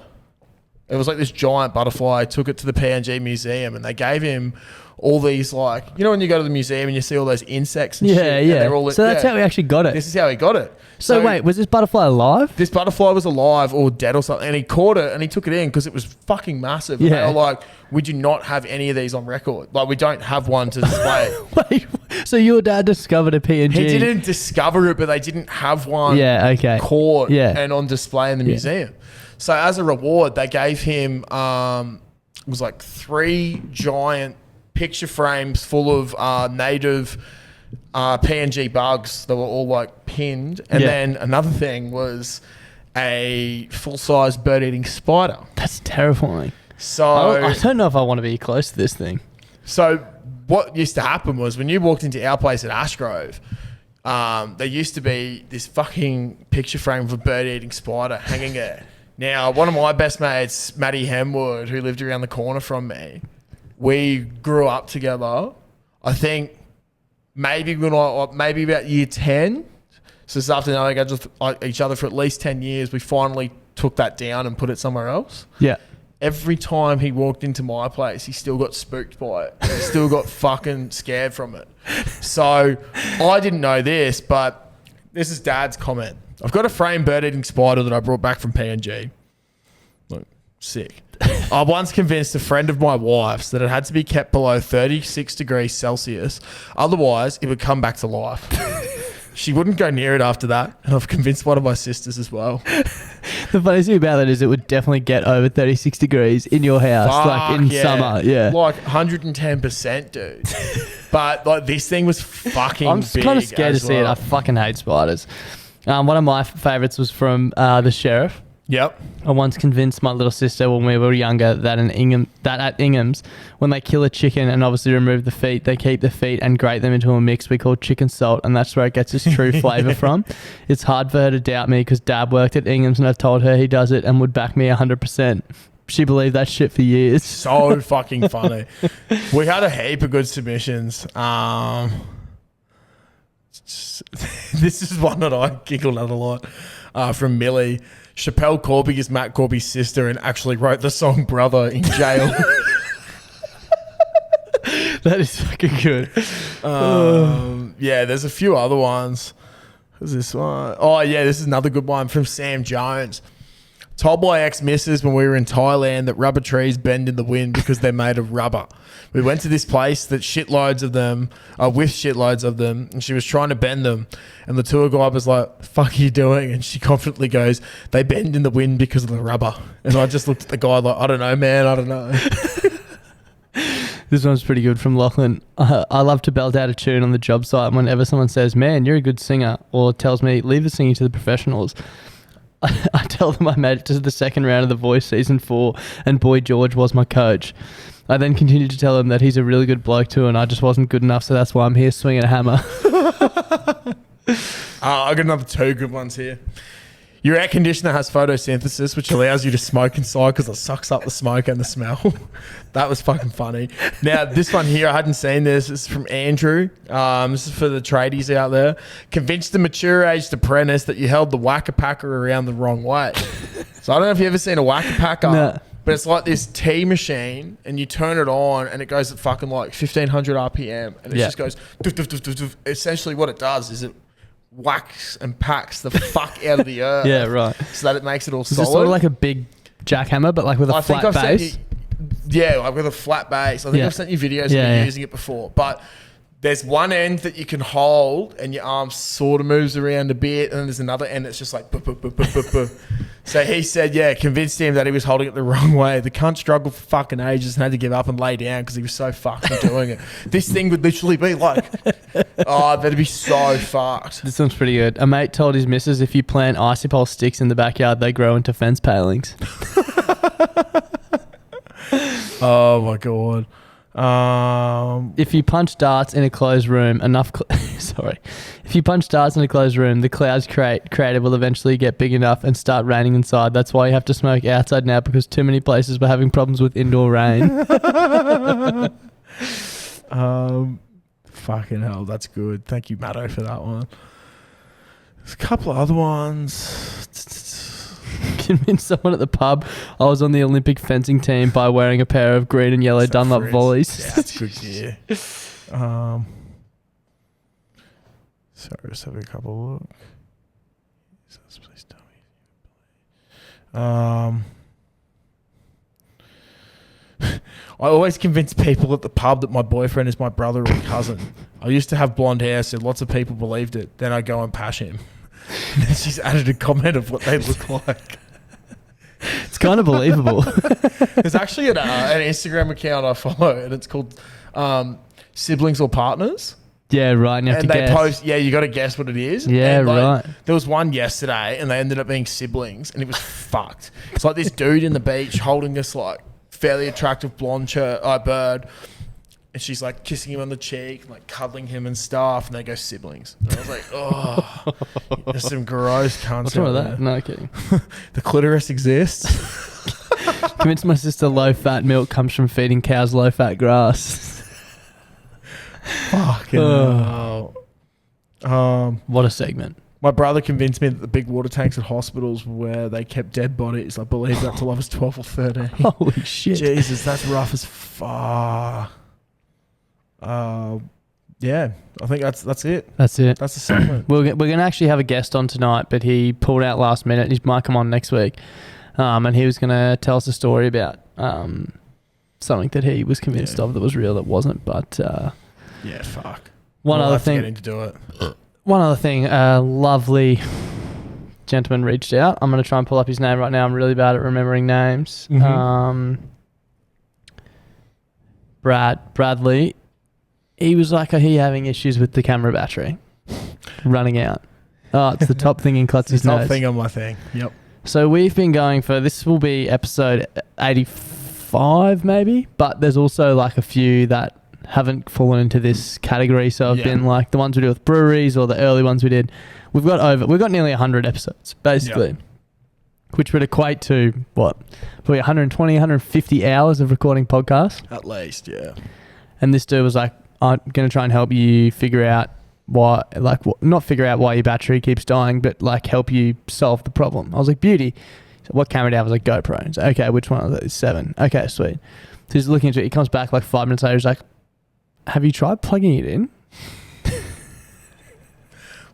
It was like this giant butterfly. Took it to the PNG museum, and they gave him all these, like, you know when you go to the museum and you see all those insects and shit? Yeah. They're all, so that's how he actually got it. This is how he got it. So wait, was this butterfly alive? This butterfly was alive or dead or something, and he caught it and he took it in because it was fucking massive. And they were like, we do not have any of these on record. Like, we don't have one to display. Wait, so your dad discovered a PNG? He didn't discover it, but they didn't have one caught and on display in the museum. So as a reward, they gave him, it was like 3 giant picture frames full of native PNG bugs that were all like pinned. And then another thing was a full-size bird-eating spider. That's terrifying. So I don't know if I want to be close to this thing. So what used to happen was when you walked into our place at Ashgrove, there used to be this fucking picture frame of a bird-eating spider hanging there. Now, one of my best mates, Matty Hemwood, who lived around the corner from me, we grew up together. I think maybe about year 10. So it's after knowing each other for at least 10 years, we finally took that down and put it somewhere else. Yeah. Every time he walked into my place, he still got spooked by it. He still got fucking scared from it. So I didn't know this, but this is Dad's comment. I've got a framed bird-eating spider that I brought back from PNG. Look, sick. I once convinced a friend of my wife's that it had to be kept below 36 degrees Celsius. Otherwise, it would come back to life. She wouldn't go near it after that. And I've convinced one of my sisters as well. The funny thing about it is it would definitely get over 36 degrees in your house, like in summer. Yeah. Like 110%, dude. But like this thing was fucking I'm big. kind of scared to see it. I fucking hate spiders. One of my favourites was from the sheriff. Yep. I once convinced my little sister when we were younger that at Ingham's, when they kill a chicken and obviously remove the feet, they keep the feet and grate them into a mix we call chicken salt, and that's where it gets its true flavour from. It's hard for her to doubt me because Dad worked at Ingham's and I told her he does it and would back me 100%. She believed that shit for years. So fucking funny. We had a heap of good submissions. This is one that I giggled at a lot from Millie. Chappelle Corby is Matt Corby's sister and actually wrote the song Brother in jail. That is fucking good. Yeah, there's a few other ones. Who's this one? Oh, yeah, this is another good one from Sam Jones. Told my ex-missus when we were in Thailand that rubber trees bend in the wind because they're made of rubber. We went to this place that with shitloads of them, and she was trying to bend them. And the tour guide was like, "The fuck are you doing?" And she confidently goes, "They bend in the wind because of the rubber." And I just looked at the guy like, "I don't know, man, I don't know." This one's pretty good from Lachlan. I love to belt out a tune on the job site whenever someone says, "Man, you're a good singer," or tells me, "Leave the singing to the professionals." I tell them I made it to the second round of The Voice season 4 and Boy George was my coach. I then continued to tell him that he's a really good bloke too and I just wasn't good enough, so that's why I'm here swinging a hammer. I got another 2 good ones here. Your air conditioner has photosynthesis, which allows you to smoke inside because it sucks up the smoke and the smell. That was fucking funny. Now, this one here, I hadn't seen this. This is from Andrew. This is for the tradies out there. Convinced the mature-aged apprentice that you held the whacker-packer around the wrong way. So I don't know if you've ever seen a whacker-packer. No. But it's like this tea machine, and you turn it on, and it goes at fucking like 1,500 RPM, and it just goes... Doof, doof, doof, doof, doof. Essentially what it does is it whacks and packs the fuck out of the earth. Yeah, right. So that it makes it all Is solid. it sort of like a big jackhammer, but like with a flat base? Like with a flat base. I think I've sent you videos of me using it before. But there's one end that you can hold and your arm sort of moves around a bit, and then there's another end that's just like... So he said, convinced him that he was holding it the wrong way. The cunt struggled for fucking ages and had to give up and lay down because he was so fucked from doing it. This thing would literally be like, that'd be so fucked. This one's pretty good. A mate told his missus if you plant icy pole sticks in the backyard, they grow into fence palings. Oh my God. If you punch darts in a closed room, If you punch darts in a closed room, the clouds created will eventually get big enough and start raining inside. That's why you have to smoke outside now, because too many places were having problems with indoor rain. Fucking hell, that's good. Thank you, Matto, for that one. There's a couple of other ones. Convinced someone at the pub I was on the Olympic fencing team by wearing a pair of green and yellow Dunlop volleys. Yeah, that's good gear. Sorry, let's have a couple look. Please tell me. I always convince people at the pub that my boyfriend is my brother or cousin. I used to have blonde hair, so lots of people believed it. Then I go and pash him. And then she's added a comment of what they look like. It's kind of believable. There's actually an Instagram account I follow, and it's called Siblings or Partners. Yeah, right. And you have to guess. Post, you got to guess what it is. Yeah, and right. There was one yesterday, and they ended up being siblings, and it was fucked. It's like this dude in the beach holding this like fairly attractive blonde bird, And she's like kissing him on the cheek, like cuddling him and stuff. And they go siblings. And I was like, oh, there's some gross cunts. What's wrong with out that? there. No kidding. The clitoris exists. Convinced my sister low-fat milk comes from feeding cows low-fat grass. Fucking hell. What a segment. My brother convinced me that the big water tanks at hospitals were where they kept dead bodies. I believe that till I was 12 or 13. Holy shit. Jesus, that's rough as fuck. Yeah, I think that's it. That's it. That's the segment. We're going to actually have a guest on tonight, but he pulled out last minute. He might come on next week. And he was going to tell us a story about something that he was convinced of that was real that wasn't. But yeah, fuck. One We'll other have to thing. get him to do it. One other thing. A lovely gentleman reached out. I'm going to try and pull up his name right now. I'm really bad at remembering names. Mm-hmm. Bradley. He was like, are you having issues with the camera battery running out? Oh, it's the top thing in Clutzy's Top notes. thing on my thing. Yep. So we've been going for, this will be episode 85 maybe, but there's also like a few that haven't fallen into this category. So I've been like the ones we do with breweries or the early ones we did. We've got nearly 100 episodes basically, which would equate to what? Probably 120, 150 hours of recording podcasts. At least, yeah. And this dude was like, I'm going to try and help you figure out why, not figure out why your battery keeps dying, but like help you solve the problem. I was like, beauty. So what camera do you have? I was like, GoPro. He's like, okay, which one? I was like, 7. Okay, sweet. So he's looking into it. He comes back like 5 minutes later. He's like, have you tried plugging it in?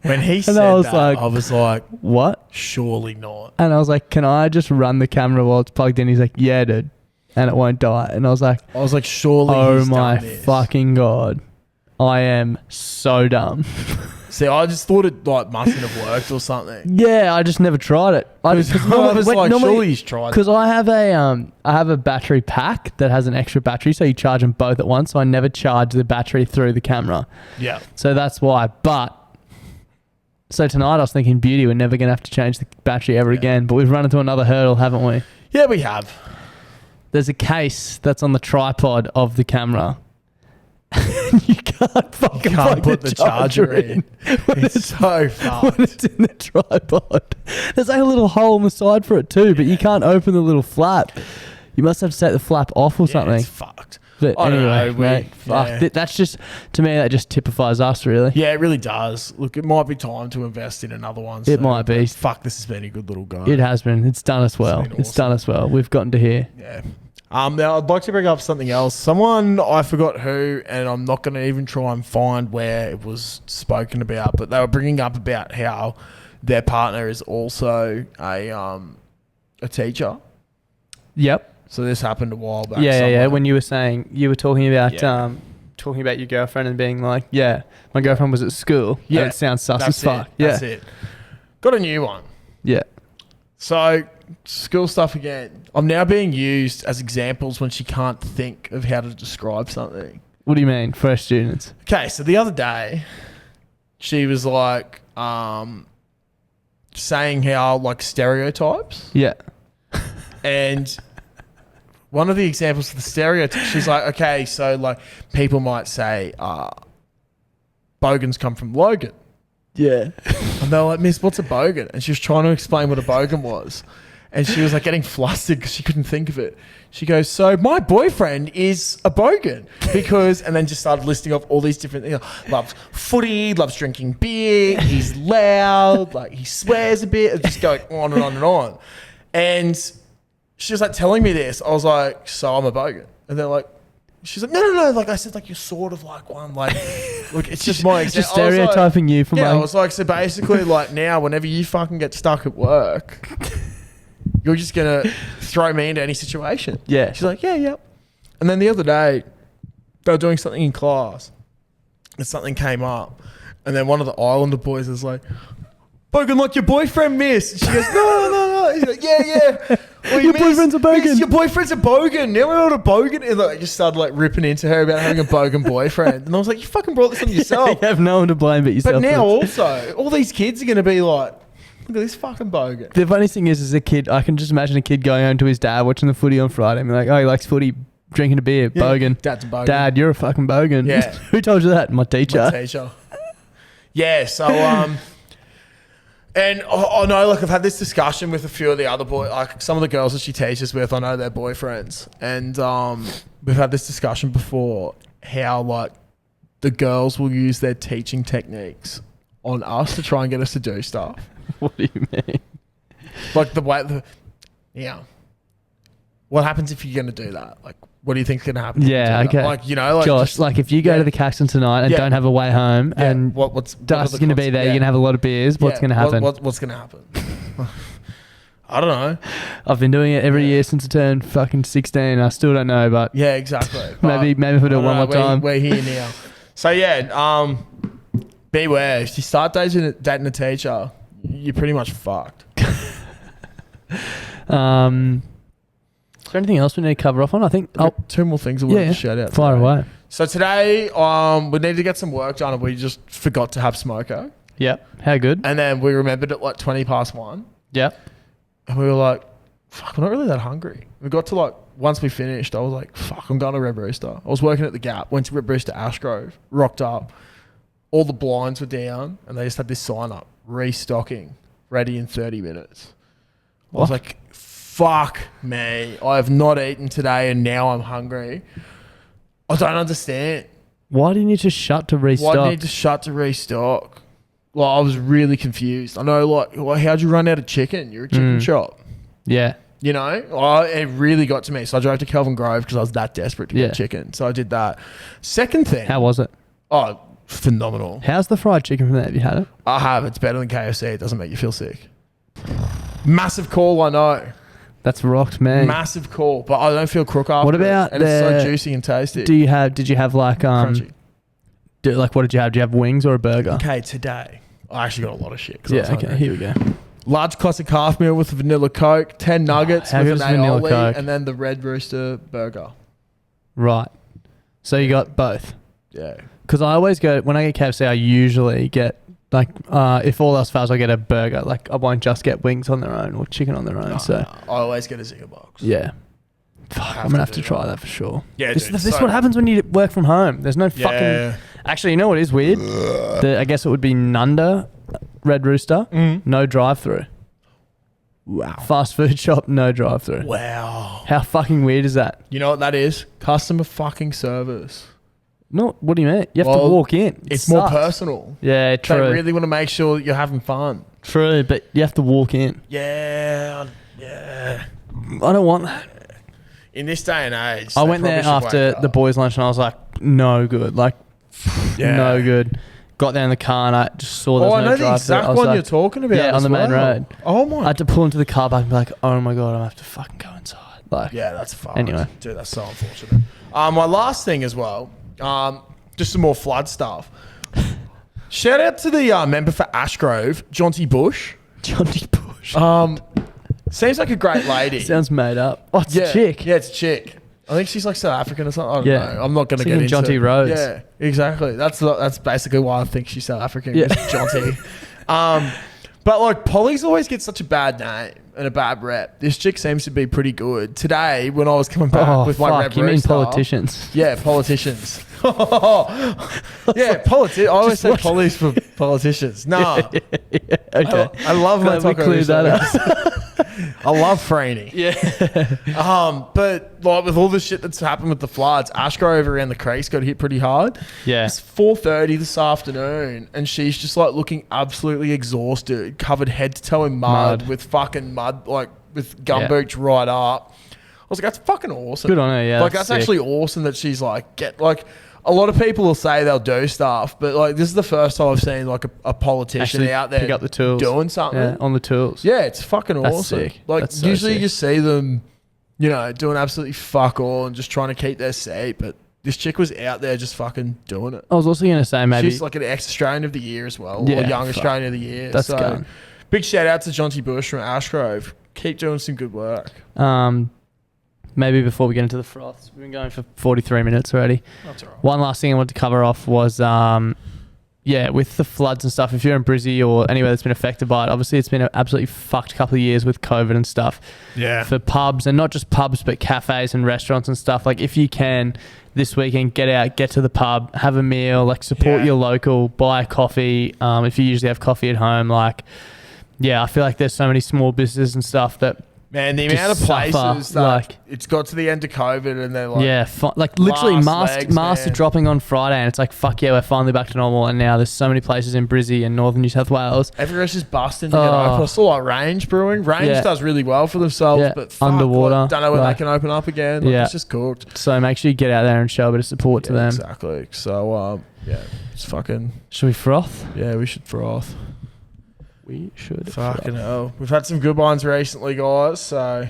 When he said I was that, like, I was like, what? surely not. And I was like, can I just run the camera while it's plugged in? He's like, yeah, dude. And it won't die. And I was like, surely oh he's my done this. fucking God. I am so dumb. See, I just thought it like mustn't have worked or something. Yeah, I just never tried it. I was like, surely he's tried it. Because I have a battery pack that has an extra battery, so you charge them both at once. So I never charge the battery through the camera. Yeah. So that's why. But so tonight I was thinking, beauty, we're never gonna have to change the battery ever again. But we've run into another hurdle, haven't we? Yeah, we have. There's a case that's on the tripod of the camera. You can't fucking Put the charger in. It's so fucked. when it's in the tripod. There's like a little hole on the side for it too, but you can't open the little flap. You must have to take the flap off or something. It's fucked. But I don't anyway, know, mate, fuck. That's just, to me, that just typifies us, really. Yeah, it really does. Look, it might be time to invest in another one. It might be. Fuck, this has been a good little go. It has been. It's done us well. been It's done us well. We've gotten to here. Yeah. Now I'd like to bring up something else. Someone, I forgot who, and I'm not going to even try and find where it was spoken about, but they were bringing up about how their partner is also a teacher. Yep. So this happened a while back. Yeah. When you were saying, you were talking about your girlfriend and being like, yeah, my girlfriend was at school. Yeah. That sounds sus That's as fuck. it. That's it. Got a new one. Yeah. So school stuff again. I'm now being used as examples when she can't think of how to describe something. What do you mean, fresh students? Okay, so the other day, she was like saying how like stereotypes, Yeah. and one of the examples of the stereotypes, she's like, okay, so like people might say, bogans come from Logan. Yeah. And they're like, Miss, what's a bogan? And she was trying to explain what a bogan was. And she was like getting flustered because she couldn't think of it. She goes, so my boyfriend is a bogan because, and then just started listing off all these different things. Loves footy, loves drinking beer, he's loud, like he swears a bit, and just going on and on and on. And she was like telling me this. I was like, so I'm a bogan. And they're like, she's like, no. Like I said, like you're sort of like one. Like, look, it's just my Just stereotyping you from yeah, I like, was like, so basically, like now, whenever you fucking get stuck at work, you're just gonna throw me into any situation. Yeah. She's like, yeah. And then the other day, they were doing something in class, and something came up, and then one of the Islander boys was like, bogan like your boyfriend, miss. And she goes, no. He's like, yeah. Well, Your boyfriend's a bogan. Miss, your boyfriend's a bogan. Now we're not a bogan. And like, just started like ripping into her about having a bogan boyfriend. And I was like, you fucking brought this on yourself. you have no one to blame but yourself. But now also, all these kids are going to be like, look at this fucking bogan. The funny thing is, as a kid, I can just imagine a kid going home to his dad watching the footy on Friday and be like, oh, he likes footy, drinking a beer. Yeah, Bogan. Dad's a bogan. Dad, you're a fucking bogan. Yeah. Who told you that? My teacher. My teacher. Yeah, so and I know, like, I've had this discussion with a few of the other boys, like some of the girls that she teaches with. I know they're boyfriends, and we've had this discussion before how like the girls will use their teaching techniques on us to try and get us to do stuff. What do you mean? Like yeah. What happens if you're going to do that? Like, what do you think's going to happen? Yeah, okay. Like, you know, like Josh, just, like if you go to the Caxton tonight and don't have a way home and what's Dust's going to be there, you're going to have a lot of beers, what's going to happen? What's going to happen? I don't know. I've been doing it every year since I turned fucking 16. I still don't know, but yeah, exactly. maybe if we do it one more time. We're here now. So yeah, beware. If you start dating a teacher, you're pretty much fucked. Is there anything else we need to cover off on? I think two more things I want to shout out. Fire away. So today, we needed to get some work done, and we just forgot to have smoko. Yep. How good? And then we remembered at like 1:20. Yep. And we were like, fuck, we're not really that hungry. We got to like, once we finished, I was like, fuck, I'm going to Red Rooster. I was working at the Gap, went to Red Rooster Ashgrove, rocked up. All the blinds were down, and they just had this sign up, restocking, ready in 30 minutes. I was like, fuck me. I have not eaten today, and now I'm hungry. I don't understand. Why do you need to shut to restock? Why do you need to shut to restock? Well, I was really confused. I know, like, well, how'd you run out of chicken? You're a chicken shop. Yeah. You know, it really got to me. So I drove to Kelvin Grove because I was that desperate to get chicken. So I did that. Second thing. How was it? Oh, phenomenal. How's the fried chicken from there? Have you had it? I have. It's better than KFC. It doesn't make you feel sick. Massive call, I know. That's rocked, man. Massive call, but I don't feel crook after. What about and it's so juicy and tasty. Did you have like Crunchy. What did you have? Do you have wings or a burger? Okay, today I actually got a lot of shit. Yeah, okay, here we go. Large classic half meal with a vanilla Coke, 10 nuggets how with good an is vanilla aioli, Coke? and then the Red Rooster burger. Right. So you got both. Yeah. Because I always go, when I get KFC, I usually get, like, if all else fails, I get a burger. Like, I won't just get wings on their own or chicken on their own. No. I always get a Zinger box. Yeah. Fuck, I'm going to have to try that for sure. Yeah, This is what happens when you work from home. There's no fucking... Yeah. Actually, you know what is weird? I guess it would be Nunda, Red Rooster, no drive-through. Wow. Fast food shop, no drive-through. Wow. How fucking weird is that? You know what that is? Customer fucking service. No, what do you mean? You have to walk in. It's more personal. Yeah, true. They really want to make sure that you're having fun. True, but you have to walk in. Yeah. I don't want that. In this day and age, I went there after the boys' lunch and I was like, no good. Like, no good. Got there in the car and I just saw there was no drive-through. I know the exact one you're talking about. Yeah, on the main road. Oh my. I had to pull into the car back and be like, oh my God, I'm going to have to fucking go inside. Like, yeah, that's fucked. Anyway. Dude, that's so unfortunate. My last thing as well, just some more flood stuff. Shout out to the member for Ashgrove, Jonty Bush. Jonty Bush. Seems like a great lady. Sounds made up. Oh, it's a chick. Yeah, it's a chick. I think she's like South African or something. I don't know. I'm not going to get into Jonty Rose. Yeah, exactly. That's basically why I think she's South African. Yeah. Jonty. But like Polly's always gets such a bad name and a bad rep. This chick seems to be pretty good. Today, when I was coming back with my Red Rooster. You mean politicians? Yeah, politicians. Yeah, I always say police for politicians. No. Okay. I love my taco. Clear that up. I love Franny. Yeah. But like with all the shit that's happened with the floods, Ashgrove around the creeks got hit pretty hard. Yeah. It's 4:30 this afternoon, and she's just like looking absolutely exhausted, covered head to toe in mud. With fucking mud, like with gumboots right up. I was like, that's fucking awesome. Good on her, yeah. Like that's actually awesome that she's like a lot of people will say they'll do stuff, but like this is the first time I've seen like a politician actually out there pick up the tools. doing something. Yeah, on the tools. Yeah, it's fucking That's awesome. sick. Like That's so usually sick. you see them, you know, doing absolutely fuck all and just trying to keep their seat, but this chick was out there just fucking doing it. I was also going to say maybe... She's like an ex-Australian of the year as well, Yeah, or young fuck. Australian of the year. That's so going. big shout out to Jonty Bush from Ashgrove. Keep doing some good work. Maybe before we get into the froths, we've been going for 43 minutes already. That's all right. One last thing I wanted to cover off was, with the floods and stuff, if you're in Brizzy or anywhere that's been affected by it, obviously it's been an absolutely fucked couple of years with COVID and stuff. Yeah. For pubs, and not just pubs, but cafes and restaurants and stuff. Like, if you can this weekend, get out, get to the pub, have a meal, like support your local, buy a coffee. If you usually have coffee at home, like, I feel like there's so many small businesses and stuff that, man, the amount of places that like, it's got to the end of COVID and they're like, like literally masks man. are dropping on Friday, and it's like, fuck yeah, we're finally back to normal. And now there's so many places in Brizzy and northern New South Wales. Everywhere's just busting to get open. I saw like Range Brewing. Range does really well for themselves, but fuck, underwater. Don't know when they can open up again. Like, it's just cooked. So make sure you get out there and show a bit of support to them. Exactly. So it's fucking. Should we froth? Yeah, we should froth. We should. Fucking hell. We've had some good ones recently, guys. So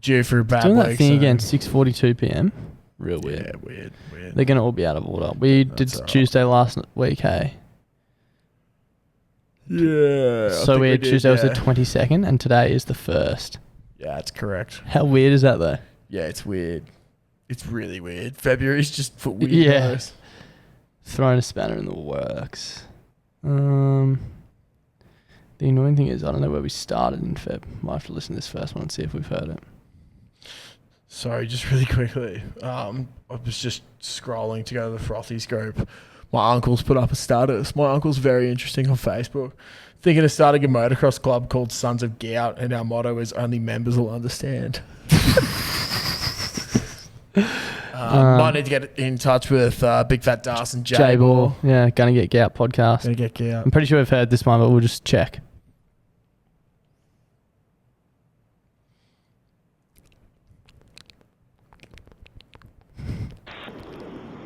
due for a bad doing week. That thing again, 6:42 p.m. Real weird. Yeah, weird. They're gonna all be out of order. We did Tuesday last week, hey. Yeah. So weird. Tuesday was the 22nd, and today is the 1st. Yeah, that's correct. How weird is that, though? Yeah, it's weird. It's really weird. February's just for weird. Yeah. Throwing a spanner in the works. The annoying thing is, I don't know where we started in Feb. Might have to listen to this first one and see if we've heard it. Sorry, just really quickly. I was just scrolling to go to the Frothies group. My uncle's put up a status. My uncle's very interesting on Facebook. Thinking of starting a motocross club called Sons of Gout, and our motto is only members will understand. Might need to get in touch with Big Fat Das and J-Ball. Yeah, Gonna Get Gout podcast. Gonna Get Gout. I'm pretty sure we've heard this one, but we'll just check.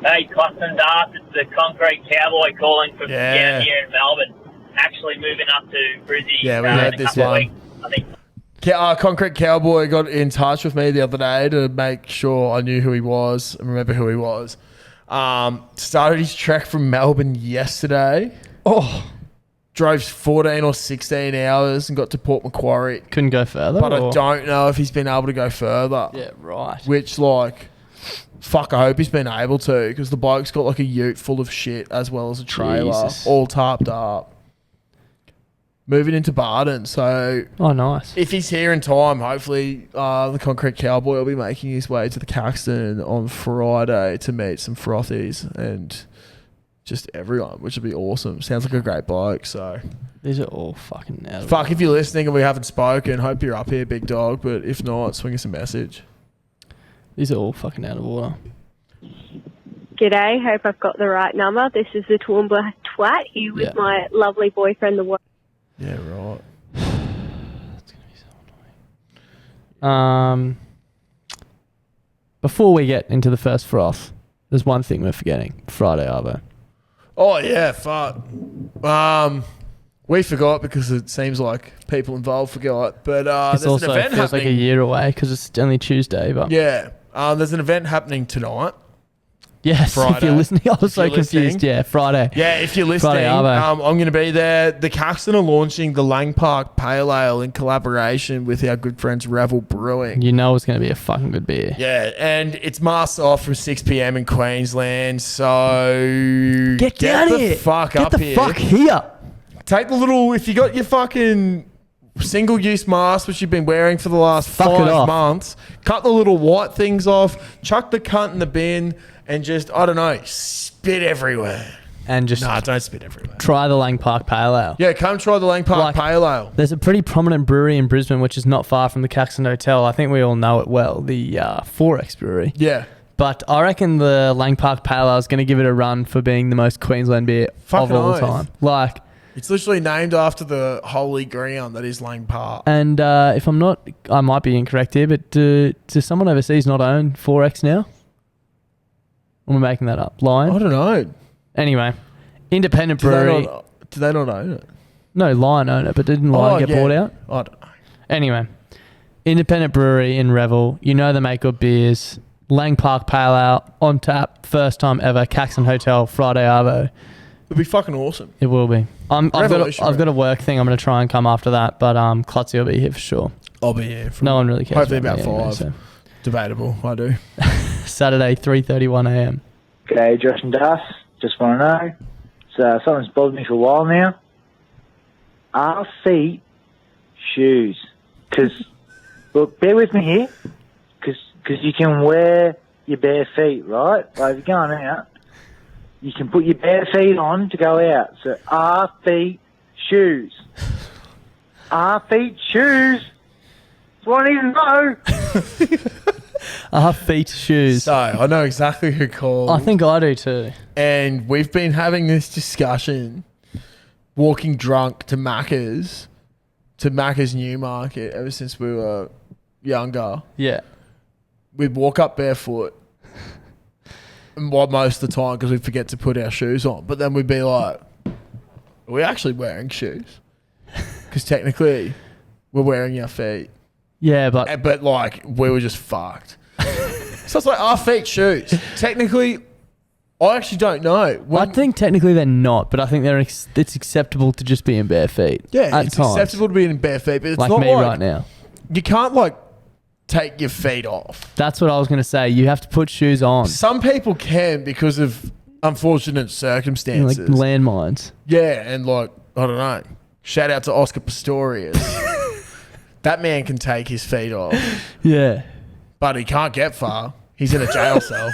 Hey, Cotton Darth, it's the Concrete Cowboy calling from down here in Melbourne. Actually moving up to Brizzy. Yeah, we had this one. I think. Concrete Cowboy got in touch with me the other day to make sure I knew who he was and remember who he was. Started his trek from Melbourne yesterday. Drove 14 or 16 hours and got to Port Macquarie. Couldn't go further? But I don't know if he's been able to go further. Yeah, right. Which, like, fuck, I hope he's been able to, because the bloke's got like a ute full of shit as well as a trailer, all tarped up. Moving into Barden, so... Oh, nice. If he's here in time, hopefully the Concrete Cowboy will be making his way to the Caxton on Friday to meet some frothies and just everyone, which would be awesome. Sounds like a great bloke, so... These are all fucking out of Fuck, if you're listening and we haven't spoken, hope you're up here, big dog, but if not, swing us a message. These are all fucking out of order. G'day, hope I've got the right number. This is the Toowoomba twat here with my lovely boyfriend, the... Yeah, right. That's going to be so annoying. Before we get into the first froth, there's one thing we're forgetting. Friday Arvo. Oh, yeah, fuck. We forgot because it seems like people involved forgot. But It's there's also an event feels happening. like a year away because it's only Tuesday. But Yeah. There's an event happening tonight. yes, Friday. if you're listening, I was If so you're confused. listening. Yeah, Friday. Yeah, if you're listening, Friday Arvo. I'm going to be there. The Caxton are launching the Lang Park Pale Ale in collaboration with our good friends Revel Brewing. You know it's going to be a fucking good beer. Yeah, and it's masked off from 6 p.m. in Queensland, so Get down the here. fuck Get up the here. fuck here. Take the little, if you got your fucking single-use mask, which you've been wearing for the last Fuck it 5 off. months, cut the little white things off, chuck the cunt in the bin, and just, I don't know, spit everywhere. And just Nah, don't spit everywhere. try the Lang Park Pale Ale. Yeah, come try the Lang Park Pale Ale. There's a pretty prominent brewery in Brisbane, which is not far from the Caxton Hotel. I think we all know it well, the 4X Brewery. Yeah. But I reckon the Lang Park Pale Ale is going to give it a run for being the most Queensland beer Fucking of all oath. time. Like, It's literally named after the holy ground that is Lang Park. and if I'm not, I might be incorrect here, but does someone overseas not own 4X now? Or am I making that up? Lion? I don't know. Anyway, independent Do brewery. they not own it? No, Lion own it, but didn't Lion get bought out? I don't know. Anyway, independent brewery in Revel. You know they make good beers. Lang Park Pale Ale on tap, first time ever. Caxton Hotel, Friday Arvo. It'd be fucking awesome. It will be. I've Revolutionary. got a work thing. I'm going to try and come after that, but Klutzy will be here for sure. I'll be here. No one really cares. Hopefully about me 5. anyway, so. Debatable. I do. Saturday, 3:31 a.m. G'day, Josh and Das. Just want to know, something's bothered me for a while now. Are feet shoes? Because, look, bear with me here. Because you can wear your bare feet, right? Like, if you're going out, you can put your bare feet on to go out. So, are feet shoes? Are feet shoes? Do I need to know? Are feet shoes? So, I know exactly who called. I think I do too. And we've been having this discussion, walking drunk to Macca's Newmarket ever since we were younger. Yeah. We'd walk up barefoot most of the time because we'd forget to put our shoes on. But then we'd be like, are we actually wearing shoes? Because technically, we're wearing our feet. Yeah, but... But like, we were just fucked. So it's like, our feet shoes? Technically, I actually don't know. I think technically they're not, but I think it's acceptable to just be in bare feet. Yeah, at it's times. acceptable to be in bare feet, but it's like not me like... right now. You can't like take your feet off. That's what I was going to say. You have to put shoes on. Some people can because of unfortunate circumstances. Like landmines. Yeah, and like, I don't know. Shout out to Oscar Pistorius. That man can take his feet off. Yeah. But he can't get far. He's in a jail cell.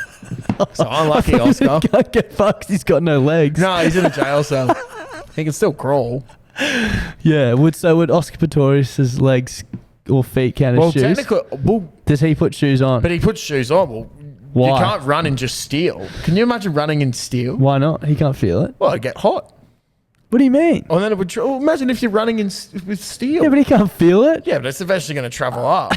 So unlucky, Oscar. He can't get far 'cause he's got no legs. No, he's in a jail cell. He can still crawl. Yeah. Would Oscar Pistorius's legs or feet count as shoes? Technically, does he put shoes on? But he puts shoes on. Well, why? You can't run in just steel. Can you imagine running in steel? Why not? He can't feel it. Well, it'd get hot. What do you mean? And then it would. Imagine if you're running with steel. Yeah, but he can't feel it. Yeah, but it's eventually going to travel up.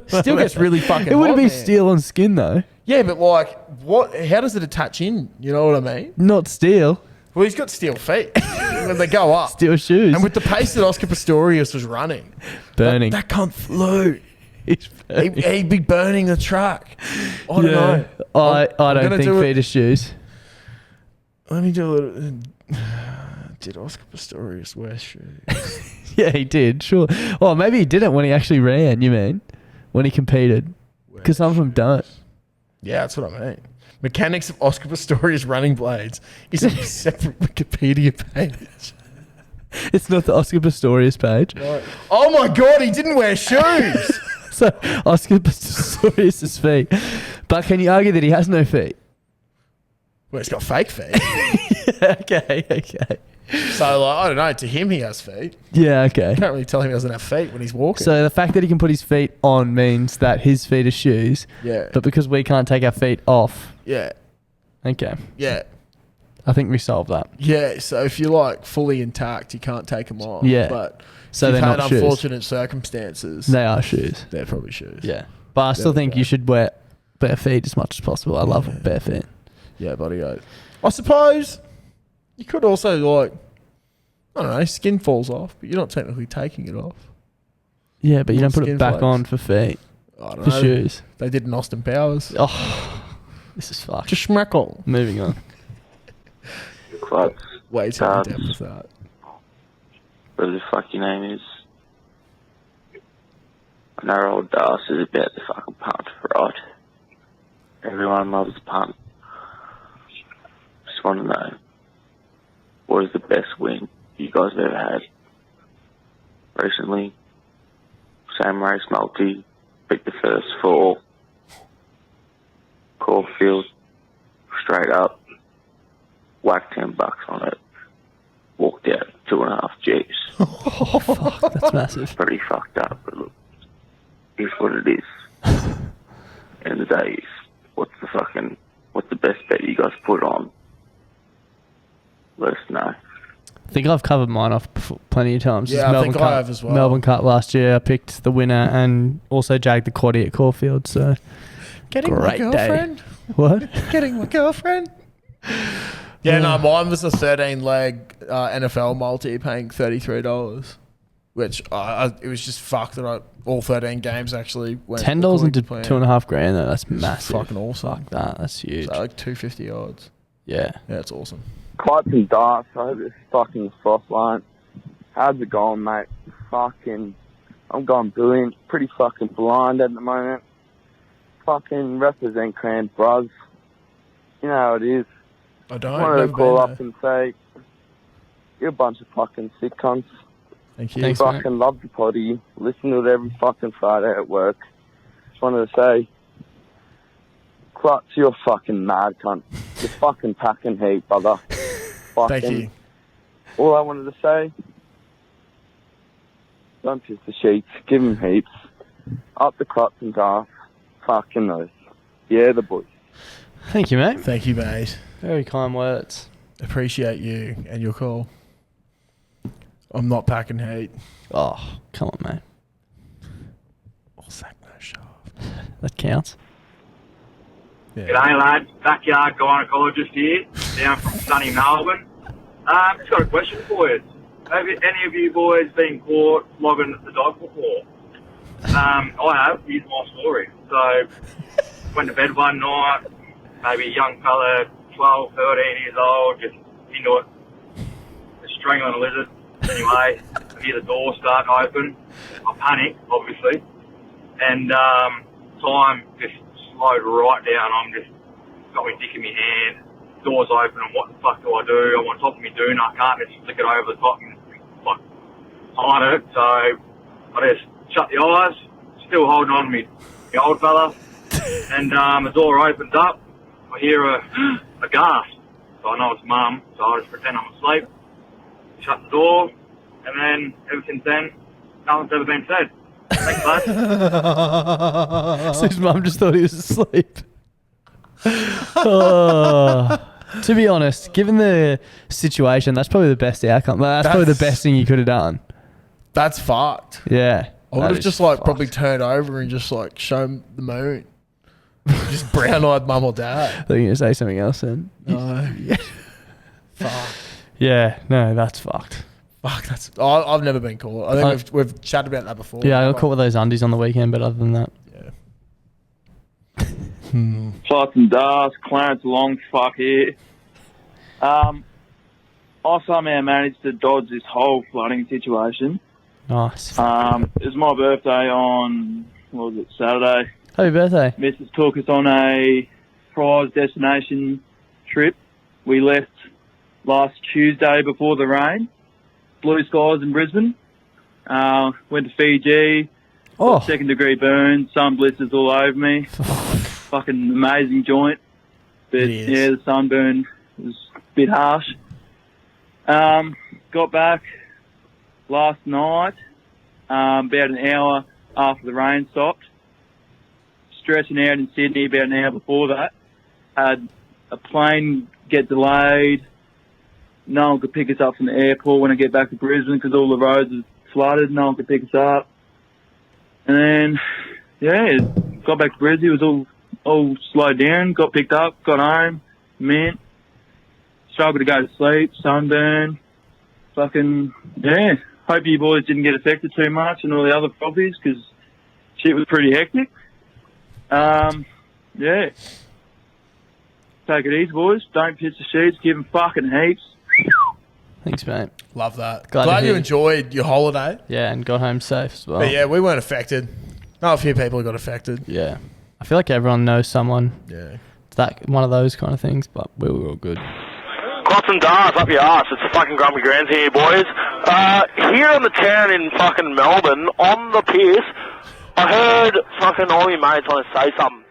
Steel gets really fucking hot. It wouldn't be man. steel on skin though. Yeah, but like, what? How does it attach in? You know what I mean? Not steel. Well, he's got steel feet. When they go up. Steel shoes. And with the pace that Oscar Pistorius was running. Burning. That cunt flew. He'd be burning the truck. I don't know. I don't think feet are shoes. Let me do it. Did Oscar Pistorius wear shoes? Yeah, he did. Sure. Well, maybe he didn't when he actually ran. You mean when he competed? Because some of them don't. Yeah, that's what I mean. Mechanics of Oscar Pistorius running blades is a separate Wikipedia page. It's not the Oscar Pistorius page. No. Oh my god, he didn't wear shoes. So Oscar Pistorius' feet. But can you argue that he has no feet? Well, he's got fake feet. Okay. So, like, I don't know. To him, he has feet. Yeah, okay. You can't really tell him he doesn't have feet when he's walking. So the fact that he can put his feet on means that his feet are shoes. Yeah. But because we can't take our feet off. Yeah. Okay. Yeah. I think we solved that. Yeah. So if you're like fully intact, you can't take them off. Yeah. But so if they're you've had not shoes. unfortunate circumstances. They are shoes. They're probably shoes. Yeah. But I still think you should wear bare feet as much as possible. I love bare feet. Yeah, buddy. I suppose you could also like, I don't know, skin falls off, but you're not technically taking it off. Yeah, but you don't put it Skin back flakes. on for feet. I don't For know. shoes. They did in Austin Powers. Oh, this is fucked. Just schmeckle. Moving on. Clubs. Way too in depth with that. Whatever the fuck your name is. I know old Das is about the fucking punt, right? Everyone loves a punt. Just want to know, what is the best win you guys have ever had? Recently, same race multi, picked the first 4, Caulfield, straight up, whacked $10 on it, walked out 2.5 G's. Oh, fuck, that's massive. Pretty fucked up, but look, here's what it is. End of the day, what's the best bet you guys put on? Let us know. I think I've covered mine off plenty of times. Yeah, I think I have as well. Melbourne Cup last year, I picked the winner and also jagged the quaddie at Caulfield. So Getting great my girlfriend. day. What? Getting my girlfriend. Yeah, no, mine was a 13-leg NFL multi, paying $33, which it was just fucked that all 13 games actually went. $10 into $2.5 grand though. That's massive. Fucking awesome. Fuck that. That's huge. So like 250 odds. Yeah. Yeah, it's awesome. Pipes and darts, I hope it's fucking frostline. How's it going, mate? I'm going brilliant. Pretty fucking blind at the moment. Fucking represent Cran Bruz. You know how it is. I don't. I wanted to Never call been up and say, you're a bunch of fucking sick cunts. Thank you. Thanks, Fucking mate. love the potty. Listen to it every fucking Friday at work. Just wanted to say, Clutch, you're a fucking mad cunt. You're fucking packing heat, brother. Fucking, Thank you. all I wanted to say, don't piss the sheets. Give him heaps. Up the Clutch and Darth. Fucking those. Yeah, the boys. Thank you, mate. Thank you, mate. Very kind words. Appreciate you and your call. I'm not packing heat. Oh, come on, mate. All sack, no shaft. That counts. Yeah. G'day, lads. Backyard gynecologist here, down from sunny Melbourne. Just got a question for you. Have any of you boys been caught flogging the dog before? I have. Here's my story. So, went to bed one night, maybe a young fella, 12, 13 years old, just into it, just strangling a lizard. Anyway, I hear the door starting to open. I panic, obviously. And time just slowed right down. I'm just got my dick in my hand. Door's open, and what the fuck do? I'm on top of me doing. I can't just flick it over the top and like hide it. So I just shut the eyes, still holding on to me, the old fella. And the door opens up. I hear a gasp. So I know it's mum. So I just pretend I'm asleep. Shut the door, and then ever since then, nothing's ever been said. Thanks, lads. So his mum just thought he was asleep. Oh. To be honest, given the situation, that's probably the best outcome. That's probably the best thing you could have done. That's fucked. Yeah. I would have just probably turned over and just like shown the moon. Just brown-eyed mum or dad. I thought you were going to say something else then. No. Yeah. Fuck. Yeah, no, that's fucked. Fuck, that's... I've never been caught. I think we've chatted about that before. Yeah, I got caught with those undies on the weekend, but other than that... Yeah. Clutch and Darth, Clarence Long, fuck here. I somehow managed to dodge this whole flooding situation. Nice. It was my birthday on, what was it, Saturday. Happy birthday. Mrs. took us on a prize destination trip. We left last Tuesday before the rain. Blue skies in Brisbane. Went to Fiji. Oh. Second degree burns. Sun blisters all over me. Fucking amazing joint. But yeah, the sunburn was a bit harsh. Got back last night, about an hour after the rain stopped. Stretching out in Sydney about an hour before that. Had a plane get delayed. No one could pick us up from the airport when I get back to Brisbane because all the roads are flooded. No one could pick us up. And then, yeah, got back to Brisbane. It was all slowed down. Got picked up, got home, mint. Struggled to go to sleep, sunburn. Fucking, yeah. Hope you boys didn't get affected too much and all the other properties because shit was pretty hectic. Yeah. Take it easy, boys. Don't piss the sheets. Give them fucking heaps. Thanks, mate. Love that. Glad Glad to you hear. enjoyed your holiday. Yeah, and got home safe as well. But yeah, we weren't affected. No, a few people got affected. Yeah. I feel like everyone knows someone. Yeah. It's that one of those kind of things, but we were all good. Clutch and Darth up your arse. It's the fucking Grumpy Grands here, boys. Here in the town in fucking Melbourne, on the piss, I heard fucking all your mates want to say something.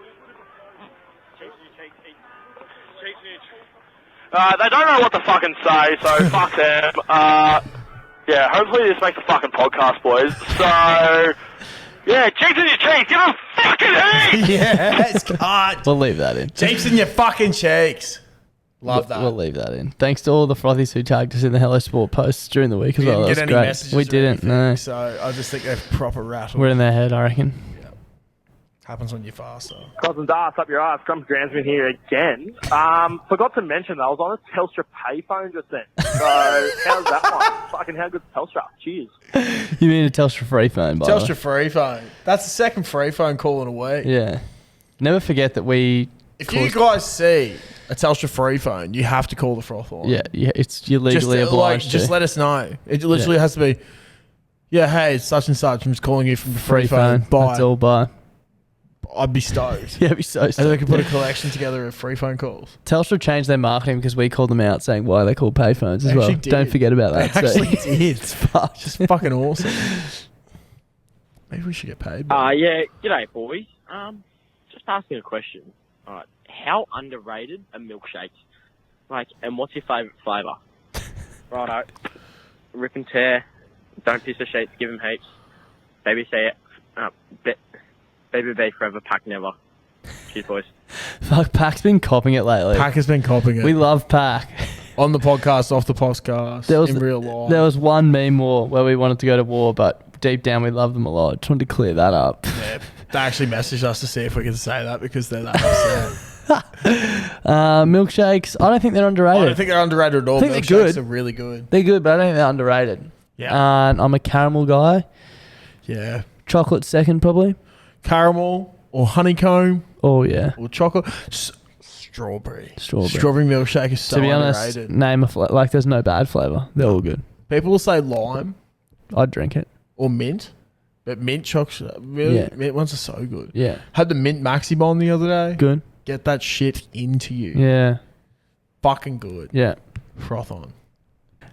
They don't know what to fucking say, so fuck them. Yeah, hopefully this makes a fucking podcast, boys. So, yeah, cheeks in your cheeks. Give them fucking heat! Yes, God. We'll leave that in. Cheeks in your fucking cheeks. Love that. We'll leave that in. Thanks to all the frothies who tagged us in the Hello Sport posts during the week as well. We That didn't was get any great. messages We or didn't, anything, no. So I just think they're proper rattled. We're in their head, I reckon. Happens when you're faster. Cousin Darth, up your ass. Grumps Grandsman here again. Forgot to mention that I was on a Telstra payphone just then. So, how's that one? Fucking how good's Telstra? Cheers. You mean a Telstra free phone, by the way. Telstra free phone. That's the second free phone call in a week. Yeah. Never forget that we... If you guys see a Telstra free phone, you have to call the froth line. Yeah, you're legally obliged Just to. let us know. It literally has to be, yeah, hey, it's such and such. I'm just calling you from a free phone. Bye. That's all, bye. I'd be stoked. Yeah, it'd be so And they stoked. could put a collection together of free phone calls. Telstra changed their marketing because we called them out saying why they call payphones as They well. actually did. Don't forget about that. They actually did. It's fucked. Just fucking awesome. Maybe we should get paid. Yeah, g'day boys. Just asking a question. Alright, how underrated are milkshakes? Like, and what's your favourite flavour? Righto. Rip and tear. Don't piss the sheets, give them heaps. Baby say it. Baby be forever, pack never. Cheers, boys. Fuck, Pac's been copping it lately. Pac has been copping it. We love Pac. On the podcast, off the podcast, in real life. There was one meme war where we wanted to go to war, but deep down we love them a lot. Just wanted to clear that up. Yeah, they actually messaged us to see if we could say that because they're that upset. Milkshakes, I don't think they're underrated. I don't think they're underrated at all. I think they're Milkshakes good. are really good. They're good, but I don't think they're underrated. Yeah. And I'm a caramel guy. Yeah. Chocolate second, probably. Caramel or honeycomb. Oh, yeah. Or chocolate. Strawberry. Strawberry milkshake is so to be honest, underrated. name a like there's no bad flavour. They're all good. People will say lime. I'd drink it. Or mint. But mint chocolate, really? Yeah. Mint ones are so good. Yeah. Had the mint maxi bomb the other day. Good. Get that shit into you. Yeah. Fucking good. Yeah. Froth on.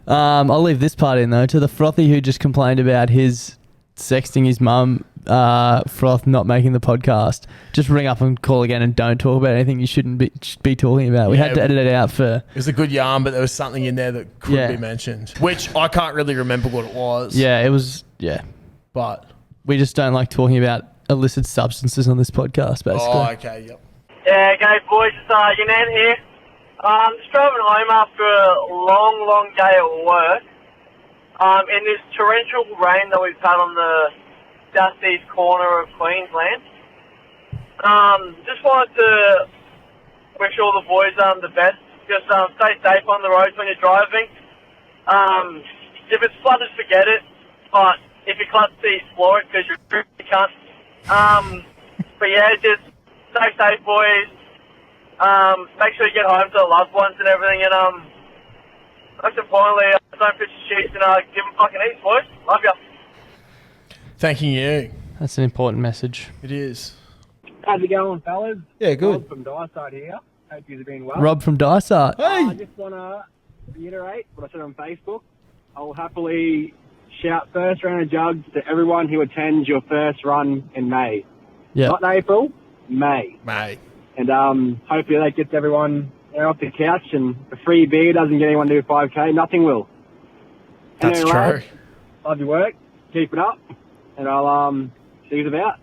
I'll leave this part in though. To the frothy who just complained about his sexting his mum, Froth not making the podcast, just ring up and call again and don't talk about anything you shouldn't be talking about. We had to edit it out for... It was a good yarn, but there was something in there that could be mentioned. Which I can't really remember what it was. Yeah, it was... Yeah. But... We just don't like talking about illicit substances on this podcast, basically. Oh, okay, yep. Yeah, okay, boys, it's your Nan here. Just driving home after a long day at work. In this torrential rain that we've had on the southeast corner of Queensland. Just wanted to wish all the boys the best. Just stay safe on the roads when you're driving. If it's flooded, forget it. But if you can't see, explore it because you can't. But yeah, just stay safe, boys. Make sure you get home to the loved ones and everything. And most importantly, don't pitch the sheets and give them fucking eats, boys. Love ya. Thanking you. That's an important message. It is. How's it going, fellas? Yeah, good. Rob from Dysart here. Hope you've been well. Rob from Dysart. I just want to reiterate what I said on Facebook. I'll happily shout first round of jugs to everyone who attends your first run in May. Yeah. Not in April, May. May. And hopefully that gets everyone off the couch, and a free beer doesn't get anyone to do 5K. Nothing will. That's anyway, true. lads, love your work. Keep it up. And I'll see you about.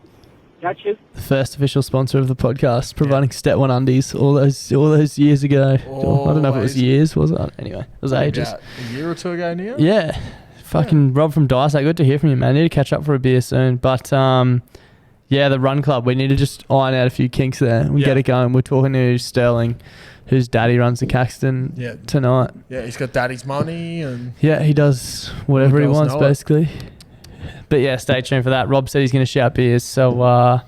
Catch you. The first official sponsor of the podcast, providing Step One undies all those years ago. I don't know if it was years, was it? Anyway, it was ages. About a year or two ago now? Yeah. Fucking Rob from Dysart. Good to hear from you, man. I need to catch up for a beer soon. But yeah, the Run Club. We need to just iron out a few kinks there and get it going. We're talking to Sterling, whose daddy runs the Caxton tonight. Yeah, he's got daddy's money and... Yeah, he does whatever he girls wants, know it. basically. But yeah, stay tuned for that. Rob said he's going to shout beers, so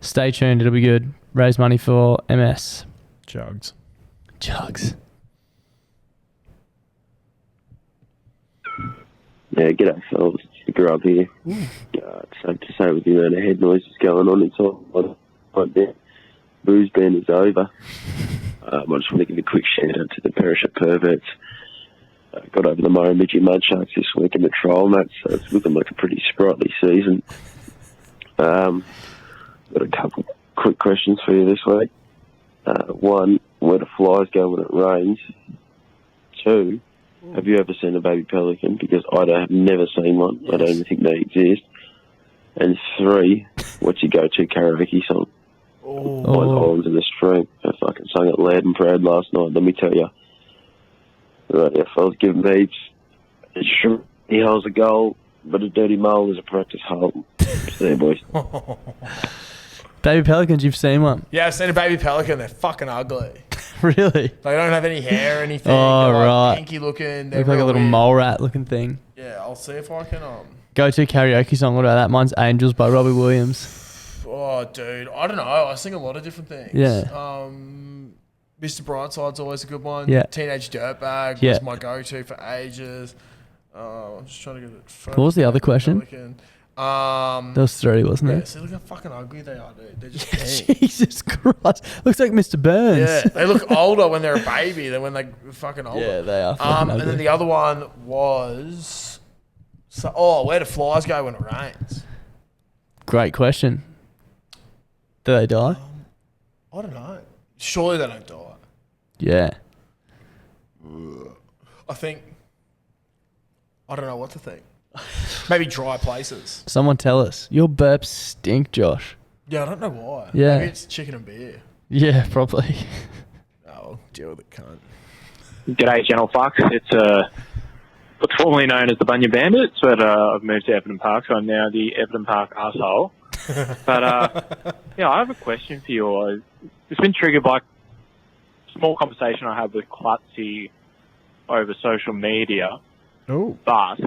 stay tuned. It'll be good. Raise money for MS. Jugs. Yeah, g'day fellas. It's Rob here. It's safe to say with the amount of head noises going on, it's all right there. Brisbane is over. I just want to give a quick shout out to the Perisher Perverts. Got over the Murrumbidgee Mud Sharks this week in the trial match, so it's looking like a pretty sprightly season. Got a couple quick questions for you this week. One, where do flies go when it rains? Two, have you ever seen a baby pelican? Because have never seen one. I don't even think they exist. And three, what's your go-to karaoke song? Mine Hollands in the Stream. I fucking sung it loud and proud last night, let me tell you. Right, if I was giving heaps, he holds a goal, but a dirty mole is a practice hole. See you, boys. Baby pelicans, you've seen one? Yeah, I've seen a baby pelican. They're fucking ugly. Really? They don't have any hair or anything. Oh, They're right. pinky looking. They're Look like a real little weird. mole rat looking thing. Yeah, I'll see if I can... Go-to karaoke song, what about that? Mine's Angels by Robbie Williams. Oh, dude. I don't know. I sing a lot of different things. Yeah. Mr. Brightside's always a good one. Yeah. Teenage Dirtbag Yeah. was my go-to for ages. I'm just trying to get it. What was the other question? Pelican. There was 3, wasn't Yeah, there? see, look how fucking ugly they are, dude. They're just pink. Jesus Christ. Looks like Mr. Burns. Yeah, they look older when they're a baby than when they're fucking older. Yeah, they are fucking And ugly. then the other one was... where do flies go when it rains? Great question. Do they die? I don't know. Surely they don't die. Yeah. I think... I don't know what to think. Maybe dry places. Someone tell us. Your burps stink, Josh. Yeah, I don't know why. Yeah. Maybe it's chicken and beer. Yeah, probably. I'll deal with it, cunt. G'day, Channel Fucks. It's what's formerly known as the Bunya Bandits, but I've moved to Everton Park, so I'm now the Everton Park arsehole. But yeah, I have a question for you. It's been triggered by a small conversation I had with Klutzy over social media. Oh. But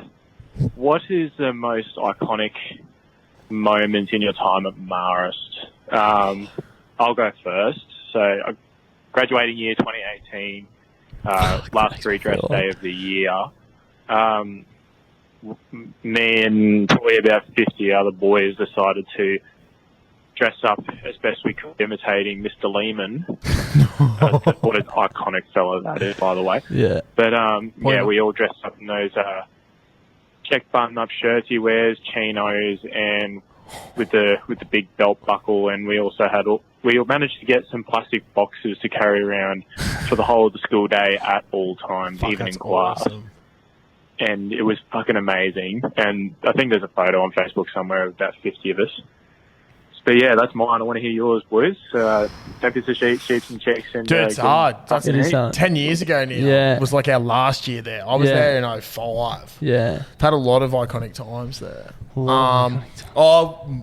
what is the most iconic moment in your time at Marist? I'll go first. So I graduating year 2018, last free dress day of the year. Me and probably about 50 other boys decided to dress up as best we could, imitating Mr. Lehman. What an iconic fellow that is, by the way. Yeah. But yeah, we all dressed up in those check button-up shirts he wears, chinos, and with the big belt buckle. And we also had we managed to get some plastic boxes to carry around for the whole of the school day at all times, even in class. Awesome. And it was fucking amazing. And I think there's a photo on Facebook somewhere of about 50 of us. But yeah, that's mine. I want to hear yours, boys. Don't be so sheeps and checks. And, Dude, it's hard. That's It is hard. 10 years ago now. Yeah. It was like our last year there. I was Yeah. there in 05. Yeah. I've had a lot of iconic times there. Lot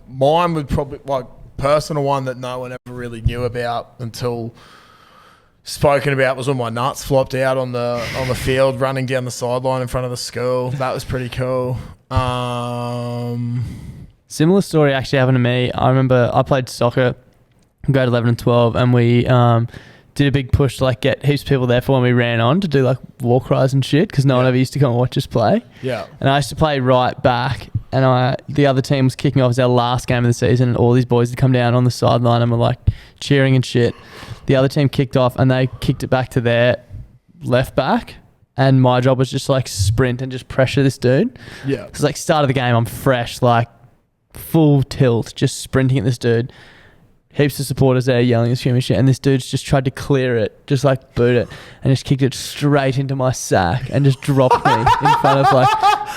Mine would probably, like, personal one that no one ever really knew about until spoken about was when my nuts flopped out on the field running down the sideline in front of the school. That was pretty cool. Similar story actually happened to me. I remember I played soccer in grade 11 and 12, and we did a big push to like get heaps of people there for when we ran on to do like war cries and shit, because no one ever used to come and watch us play. Yeah. And I used to play right back, and the other team was kicking off. It was our last game of the season, and all these boys had come down on the sideline and were like cheering and shit. The other team kicked off, and they kicked it back to their left back. And my job was just like sprint and just pressure this dude. Yeah. Because like start of the game, I'm fresh, like full tilt, just sprinting at this dude. Heaps of supporters there yelling and screaming shit, and this dude's just tried to clear it, just like boot it, and just kicked it straight into my sack and just dropped me in front of like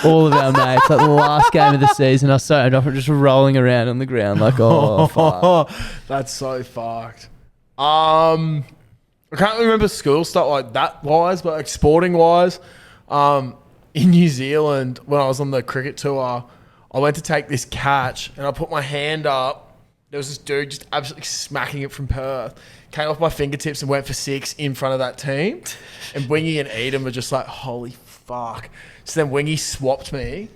all of our mates. Like the last game of the season, I was so just rolling around on the ground like, oh fuck. That's so fucked. I can't remember school stuff like that wise, but like sporting wise, in New Zealand when I was on the cricket tour, I went to take this catch and I put my hand up. There was this dude just absolutely smacking it from Perth. Came off my fingertips and went for 6 in front of that team. And Wingy and Eden were just like, holy fuck. So then Wingy swapped me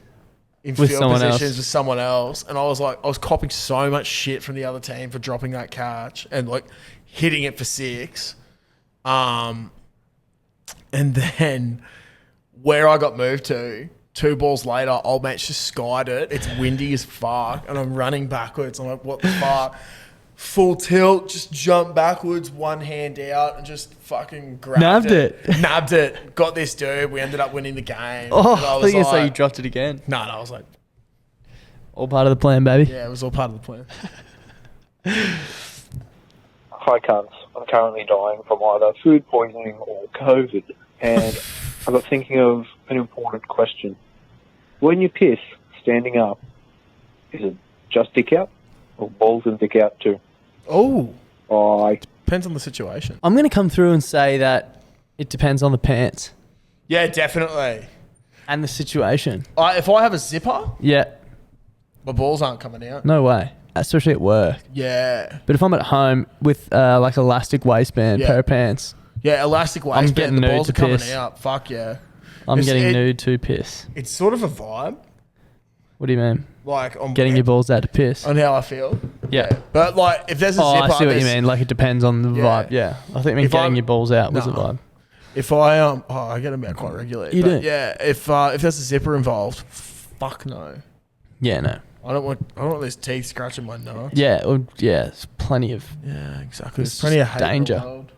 in With field someone positions else. with someone else. And I was copping so much shit from the other team for dropping that catch and like hitting it for 6. And then where I got moved to, 2 balls later, old mate's just skied it. It's windy as fuck. And I'm running backwards. I'm like, what the fuck? Full tilt, just jump backwards, one hand out, and just fucking Nabbed it. Nabbed it. Got this dude. We ended up winning the game. Oh, And I think you say you dropped it again. No, I was like, all part of the plan, baby. yeah, it was all part of the plan. Hi, cunts. I'm currently dying from either food poisoning or COVID, and I got thinking of an important question. When you piss standing up, is it just dick out or balls and dick out too? Oh. I Depends on the situation. I'm going to come through and say that it depends on the pants. Yeah, definitely. And the situation. If I have a zipper, Yeah. my balls aren't coming out. No way. Especially at work. Yeah. But if I'm at home with like elastic waistband, Yeah. pair of pants, Yeah, elastic I'm waistband. getting The nude balls to are coming piss. out. Fuck yeah. I'm getting it- nude to piss. It's sort of a vibe. What do you mean? Like on Getting your balls out to piss. on how I feel. Yeah. But like if there's a Oh, zipper, I see what you there's- mean. Like it depends on the Yeah. vibe. Yeah. I think If getting I'm- your balls out was a Nah. vibe. If I I get them out quite regularly. You but do? Yeah. If there's a zipper involved, fuck no. Yeah, no. I don't want this teeth scratching my nose. Yeah, there's plenty of... Yeah, exactly. There's There's plenty of just hate danger. in the world.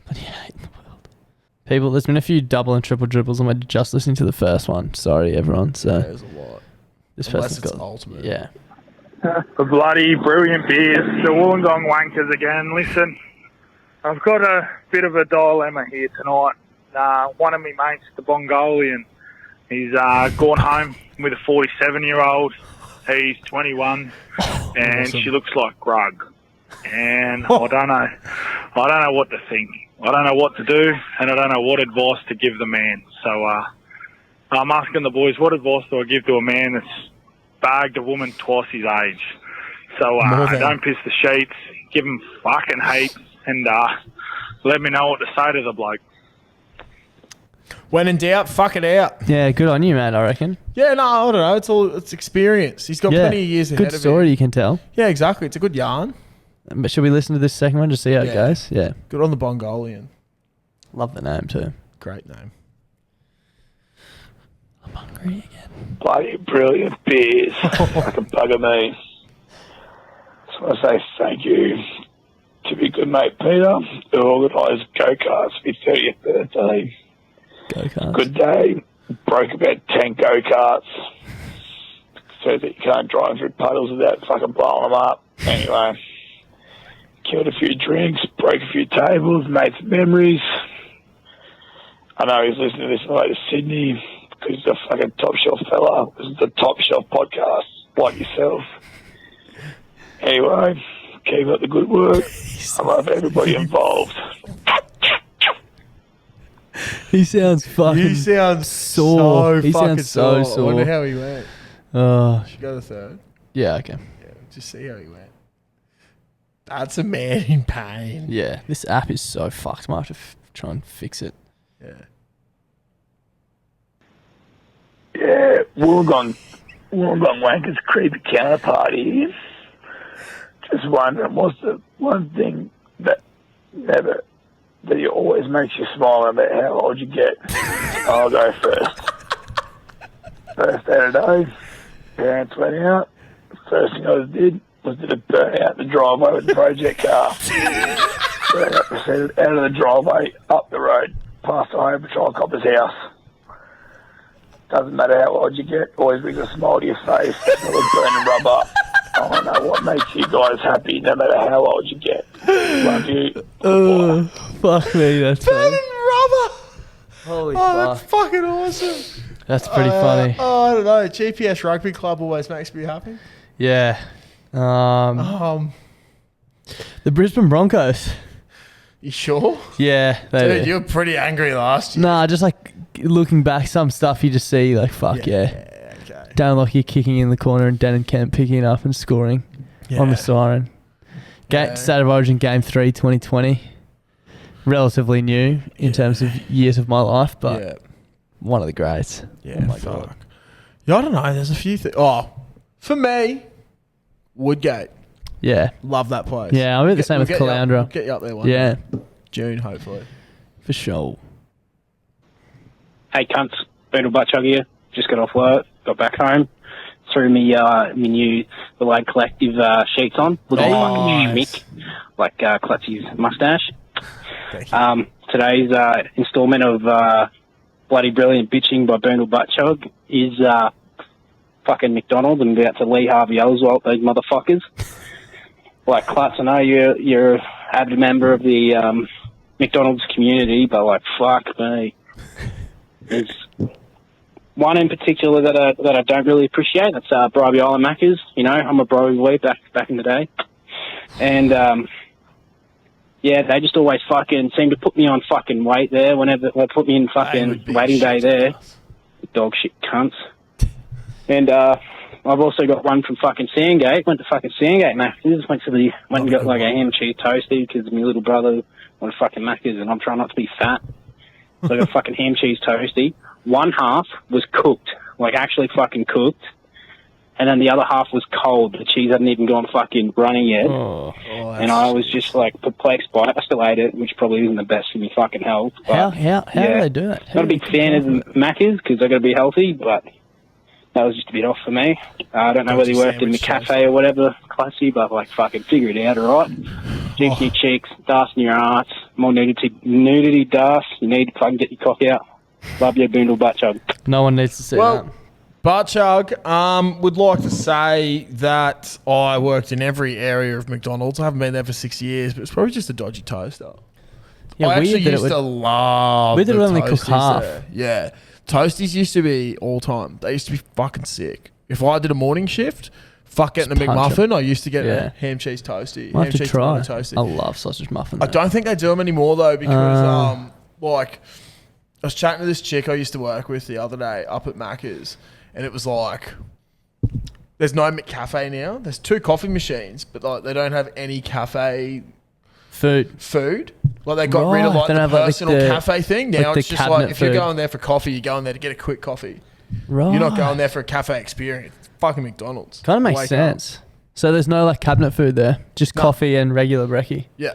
Plenty of hate in the world. People, there's been a few double and triple dribbles and we're just listening to the first one. Sorry, everyone. So There's a lot. This Unless person's it's got... ultimate. Yeah. The bloody brilliant beers, the Wollongong wankers again. Listen, I've got a bit of a dilemma here tonight. One of my mates, the Bongolian, he's gone home with a 47-year-old. He's 21, and Awesome. she looks like Grug. And I don't know what to think. I don't know what to do, and I don't know what advice to give the man. So I'm asking the boys, what advice do I give to a man that's bagged a woman twice his age? So don't piss the sheets, give him fucking hate, and let me know what to say to the bloke. When in doubt, fuck it out. Yeah, good on you, man, I reckon. Yeah, no, I don't know. It's experience. He's got plenty of years ahead Good of him. story, you can tell. Yeah, exactly. It's a good yarn. But should we listen to this second one to see how it goes? Yeah. Good on the Bongolian. Love the name too. Great name. I'm hungry again. Bloody brilliant beers. Fucking bugger me. Just want to say thank you to my good mate Peter, who organised go-karts for his 30th birthday. Go-karts. Good day. Broke about 10 go-karts. So that you can't drive through puddles without fucking blowing them up. Anyway, killed a few drinks, broke a few tables, made some memories. I know he's listening to this on the way to Sydney because he's a fucking top shelf fella. This is the top shelf podcast, like yourself. Anyway, keep up the good work. I love everybody involved. He sounds fucking You sound sore. so He fucking sounds so sore. I sore. wonder how he went. Should go to the third. Yeah, okay. Yeah, just see how he went. That's a man in pain. Yeah, this app is so fucked. Might have to try and fix it. Yeah. Yeah, Wollongong Wanker's creepy counterparty. Just wondering, what's the one thing that you always makes you smile about how old you get? I'll go first. First day today, parents went out. First thing I did was to burn out the driveway with the project car. Burn out out of the driveway, up the road, past the Home Patrol copper's house. Doesn't matter how old you get, always brings a smile to your face. Always burning rubber. I don't know what makes you guys happy, no matter how old you get. Love you. Oh, fuck me, that's funny. Rubber. Holy That's fucking awesome. That's pretty funny. I don't know. GPS Rugby Club always makes me happy. Yeah. The Brisbane Broncos. You sure? Yeah. Dude, you were pretty angry last year. Nah, just like looking back, some stuff you just see, like, fuck yeah. Okay. Dan Lockie kicking in the corner and Dan and Kemp picking it up and scoring on the siren. State of Origin Game 3 2020. Relatively new in terms of years of my life, but one of the greats. Yeah, oh my fuck. God. Yeah, I don't know. There's a few things. Oh, for me, Woodgate. Yeah. Love that place. Yeah, I'll be the same with get you up- Caloundra. we'll get you up there one Yeah. day. June, hopefully. For sure. Hey cunts, Beetle Buttchug here. Just got off work, got back home, threw me me new Belade Collective sheets on, looking fucking schmick, like Clutchy's mustache. Today's instalment of Bloody Brilliant Bitching by Beetle Buttchug is fucking McDonald's and about to Lee Harvey Oswald, those motherfuckers. Like Klutz, I know you're an avid member of the McDonald's community, but like fuck me. There's one in particular that I don't really appreciate. That's Bribey Island Macca's. You know, I'm a Bribey boy back in the day, and yeah, they just always fucking seem to put me on fucking weight there whenever they put me in fucking waiting day there. Dog shit cunts. And I've also got one from fucking Sandgate. Went to fucking Sandgate Macca's. Went and got like a ham and cheese toasty because my little brother wanted fucking Macca's and I'm trying not to be fat. So I got a fucking ham cheese toasty. One half was cooked, like actually fucking cooked. And then the other half was cold. The cheese hadn't even gone fucking running yet. And I was just like perplexed by it. I still ate it, which probably isn't the best for me fucking health. How do they do that? Not a big fan of Macca's because I got to be healthy, but that was just a bit off for me. I don't know whether he worked in the cafe or whatever, classy, but like fucking figure it out, all right? Jinx your cheeks, dust in your arse, more nudity dust. You need to fucking get your cock out. Love your boondle butt chug. No one needs to see that. Butt chug, would like to say that I worked in every area of McDonald's. I haven't been there for 6 years, but it's probably just a dodgy toaster. Yeah, I actually weird that it used would- to love weird that the it would only cook toasties half. there. Yeah. Toasties used to be all time. They used to be fucking sick. If I did a morning shift, fuck getting a Just punch McMuffin, 'em. I used to get Yeah. a ham cheese toasty. Might ham have to cheese try. tomato toasty. I love sausage muffin. I don't think they do them anymore though because Ah. like I was chatting to this chick I used to work with the other day up at Macca's, and it was like there's no McCafe now. There's 2 coffee machines, but like they don't have any cafe food. Like they got rid of Right, like they the don't have, like, personal the- cafe thing. Now like it's the just like cabinet if you're food. going there for coffee, you're going there to get a quick coffee. Right. You're not going there for a cafe experience. It's fucking McDonald's. Kind of makes Wake up. sense. So there's no like cabinet food there, just coffee and regular brekkie. Yeah.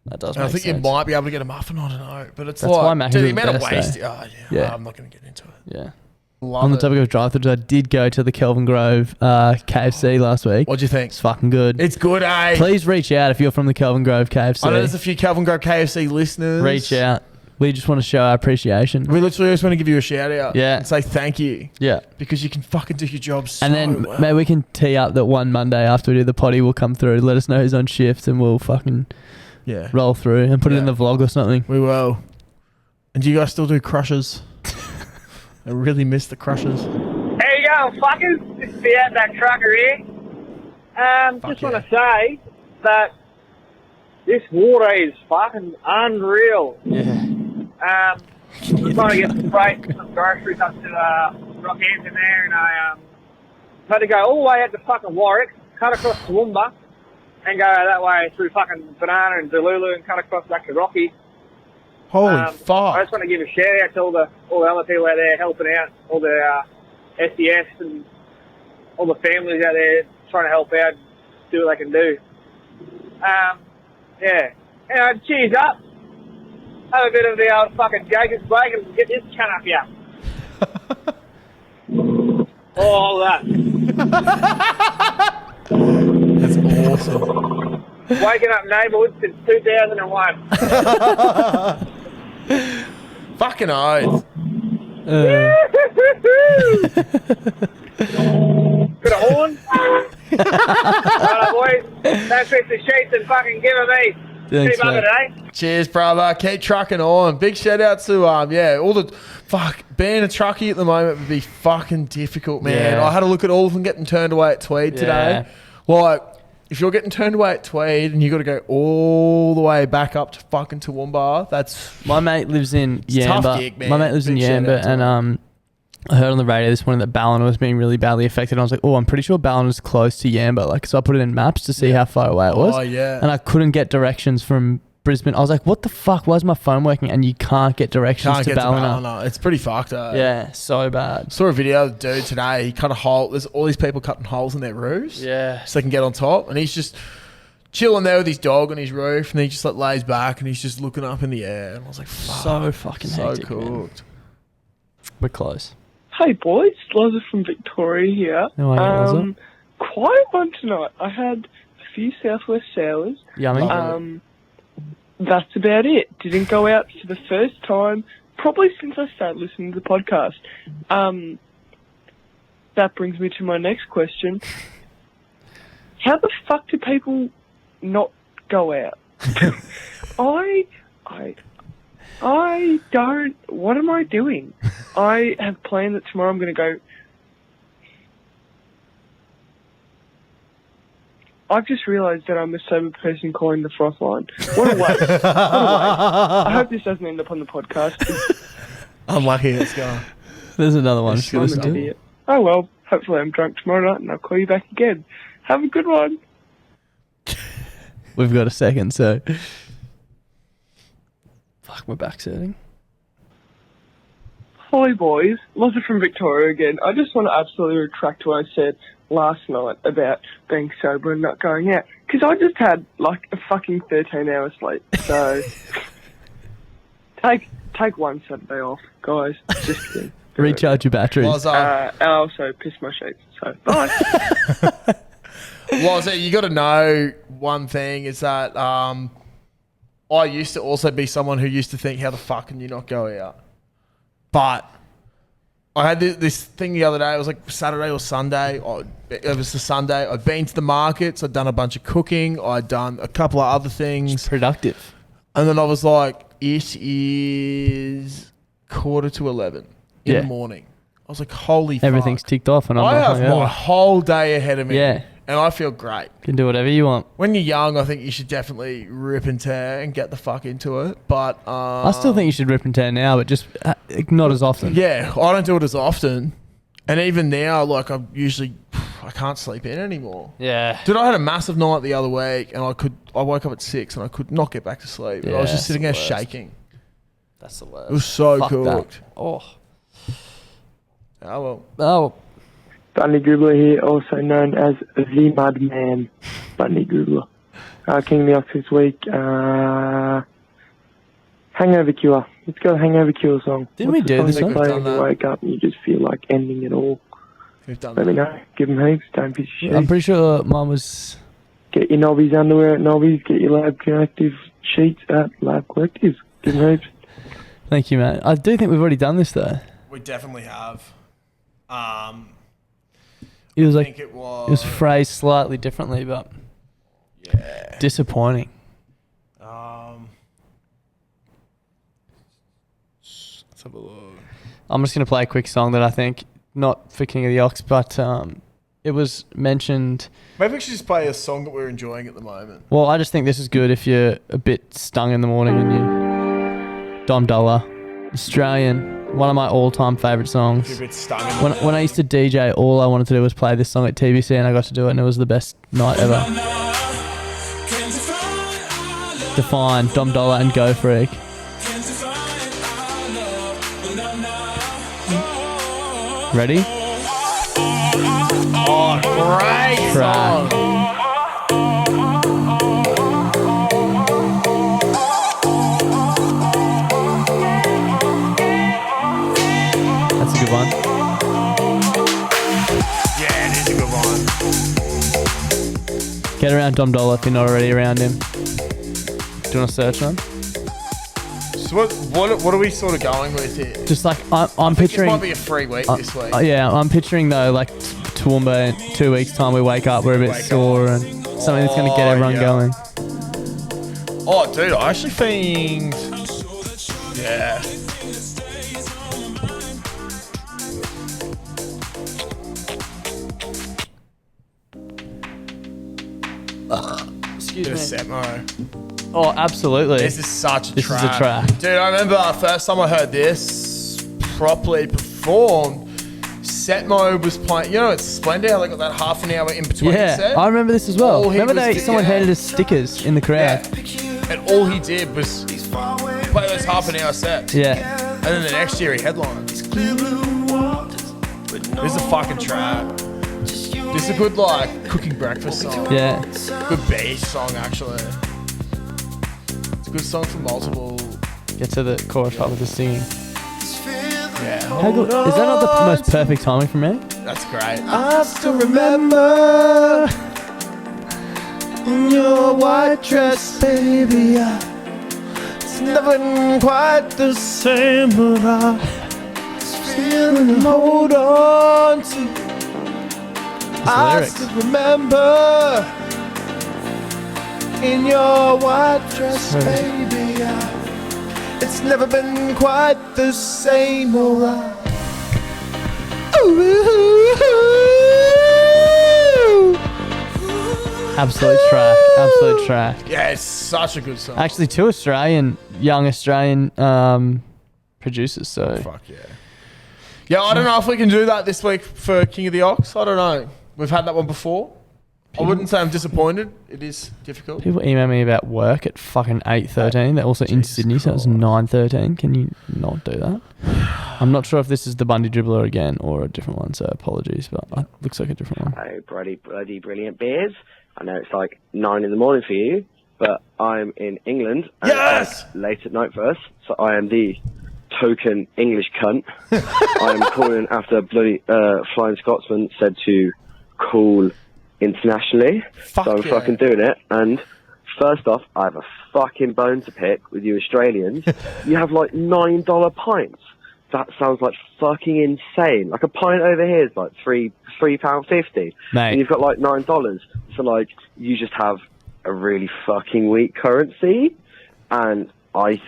That does And I make think sense. you might be able to get a muffin. I don't know, but it's That's like why Macca's dude, the is the amount of best, waste. eh? Oh yeah, I'm not going to get into it. Yeah. Love On the it. topic of drive-throughs, I did go to the Kelvin Grove KFC last week. What'd you think? It's fucking good. It's good, eh? Please reach out if you're from the Kelvin Grove KFC. I know there's a few Calvin Grove KFC listeners. Reach out. We just want to show our appreciation. We literally just want to give you a shout out. Yeah. And say thank you. Yeah. Because you can fucking do your job so And then well. maybe we can tee up that one Monday after we do the potty, we'll come through, let us know who's on shift, and we'll fucking roll through and put it in the vlog or something. We will. And do you guys still do crushes? I really miss the crushes. There you go, fuckers. This is the Outback Trucker here. Just want to say that this water is fucking unreal. Yeah. We're trying to get some groceries up to Rockhampton there, and I had to go all the way out to fucking Warwick, cut across Toowoomba, and go that way through fucking Banana and Delulu and cut across back to Rocky. Holy fuck. I just want to give a shout out to all the other people out there helping out, all the SES and all the families out there trying to help out, do what they can do. Yeah. Anyway, cheers up. Have a bit of the old fucking Jacob's break and get this cunt up here. All that. That's awesome. Waking up neighbourhood since 2001. Fucking oath. Bit of horn. Alright, boys. Don't fix the sheets and fucking give it me. Thanks, Keep up mate. today. Cheers, brother. Keep trucking on. Big shout out to all the being a truckie at the moment would be fucking difficult, man. Yeah. I had a look at all of them getting turned away at Tweed today. Like, if you're getting turned away at Tweed and you got to go all the way back up to fucking Toowoomba, that's My mate lives in It's a tough Yamba. gig, man. My mate lives in Big shout Yamba, out to and I heard on the radio this morning that Ballina was being really badly affected. I was like, oh, I'm pretty sure Ballina's close to Yamba. Like, so I put it in maps to see how far away it was. Oh, yeah. And I couldn't get directions from Brisbane. I was like, what the fuck? Why is my phone working? And you can't get directions can't to get Ballina. to Ballina. It's pretty fucked up. Yeah, so bad. Saw a video of the dude today. He cut a hole. There's all these people cutting holes in their roofs. Yeah. So they can get on top. And he's just chilling there with his dog on his roof. And he just like lays back and he's just looking up in the air. And I was like, fuck. So fucking so hectic, man. cooked. We're close. Hey boys, Loza from Victoria here. How are you, Loza? Quiet one tonight. I had a few Southwest Sours. Yummy. That's about it. Didn't go out for the first time, probably since I started listening to the podcast. That brings me to my next question. How the fuck do people not go out? I don't. What am I doing? I have planned that tomorrow I'm going to go. I've just realised that I'm a sober person calling the froth line. What a waste. What a waste. I hope this doesn't end up on the podcast. Unlucky it's gone. There's another one. I'm an idiot. Oh well, hopefully I'm drunk tomorrow night and I'll call you back again. Have a good one. We've got a second, so. Fuck, we're back setting. Hi boys, Loza from Victoria again. I just want to absolutely retract what I said last night about being sober and not going out. Because I just had like a fucking 13-hour sleep. So take one Saturday off, guys. Just kidding. Recharge your batteries. I also piss my sheets. So bye. You got to know one thing is that I used to also be someone who used to think, how the fuck can you not go out? But I had this thing the other day. It was like Saturday or Sunday. It was the Sunday. I'd been to the markets. I'd done a bunch of cooking. I'd done a couple of other things. It's productive. And then I was like, it is 11:15 in the morning. I was like, holy fuck. Everything's ticked off. And I have like, my whole day ahead of me. Yeah. And I feel great. You can do whatever you want. When you're young, I think you should definitely rip and tear and get the fuck into it. But I still think you should rip and tear now, but just not as often. Yeah, I don't do it as often. And even now, like I can't sleep in anymore. Yeah. Dude, I had a massive night the other week and I woke up at 6 and I could not get back to sleep. Yeah, I was just sitting there that's the worst. shaking. That's the worst. It was so Fuck cooked. that. Oh. Oh, well. Oh. Bunny Dribbler here, also known as the Mudman. Bunny Dribbler. King of the Ox this week. Hangover Cure. Let's go Hangover Cure song. Didn't we do this one? one? Play when you wake up and you just feel like ending it all. We've done Let me know. Give them heaps. Don't piss your I'm sheets. pretty sure mine was... Get your Knobby's underwear at Knobby's. Get your Lab Collective sheets at Lab Collective. Give them heaps. Thank you, mate. I do think we've already done this, though. We definitely have. It was I like think it was phrased slightly differently, but disappointing. Let's have a look. I'm just gonna play a quick song that I think, not for King of the Ox, but it was mentioned. Maybe we should just play a song that we're enjoying at the moment. Well, I just think this is good if you're a bit stung in the morning and you. Dom Dollar, Australian. One of my all-time favourite songs. If you're a bit stung in the When I used to DJ, all I wanted to do was play this song at TBC, and I got to do it, and it was the best night ever. Define, Dom Dollar, and Go Freak. Ready? Oh, great Track. song. That's a good one. Yeah, it is a good one. Get around Dom Dollar if you're not already around him. Do you want to search on? So what are we sort of going with here? Just like I'm I think picturing. This might be a free week this week. Yeah, I'm picturing though, like Toowoomba in 2 weeks' time, we wake up, we're a bit sore, and something that's going to get everyone going. Oh, dude, I actually think. Yeah. Excuse Bit me. of Setmo. Oh, absolutely. This is such a This track. is a track. Dude, I remember first time I heard this properly performed, Setmo was playing. You know, it's Splendid how they got that half an hour in between Yeah, set. I remember this as well. All he Remember was someone handed us stickers in the crowd. And all he did was play those half an hour sets. Yeah. And then the next year he headlined. This is a fucking track. This is a good, like, cooking breakfast song. Yeah. Good beach song, actually. It's a good song for multiple. Get to the chorus part with the singing. Yeah. How good. Is that not the most perfect timing for me? That's great. I still remember in your white dress, baby. It's never been quite the same, but I still hold on to. I lyrics. still remember in your white dress, baby. It's never been quite the same, alright. Absolute track. Absolute track. Yeah, it's such a good song. Actually, two young Australian producers. So Fuck yeah. Yeah, I don't know if we can do that this week for King of the Ox. I don't know. We've had that one before. I wouldn't say I'm disappointed. It is difficult. people email me about work at fucking 8:13. They're also in Sydney, so it's 9:13. Can you not do that? I'm not sure if this is the Bundy Dribbler again or a different one, so apologies, but it looks like a different one. Hey, bloody brilliant bears. I know it's like 9 in the morning for you, but I'm in England. And Yes! it's like late at night for us, so I am the token English cunt. I'm calling after a bloody Flying Scotsman said to call internationally. So I'm fucking doing it. And first off, I have a fucking bone to pick with you Australians. You have like $9 pints. That sounds like fucking insane. Like a pint over here is like £3.50. Mate. And you've got like $9. So like you just have a really fucking weak currency. And I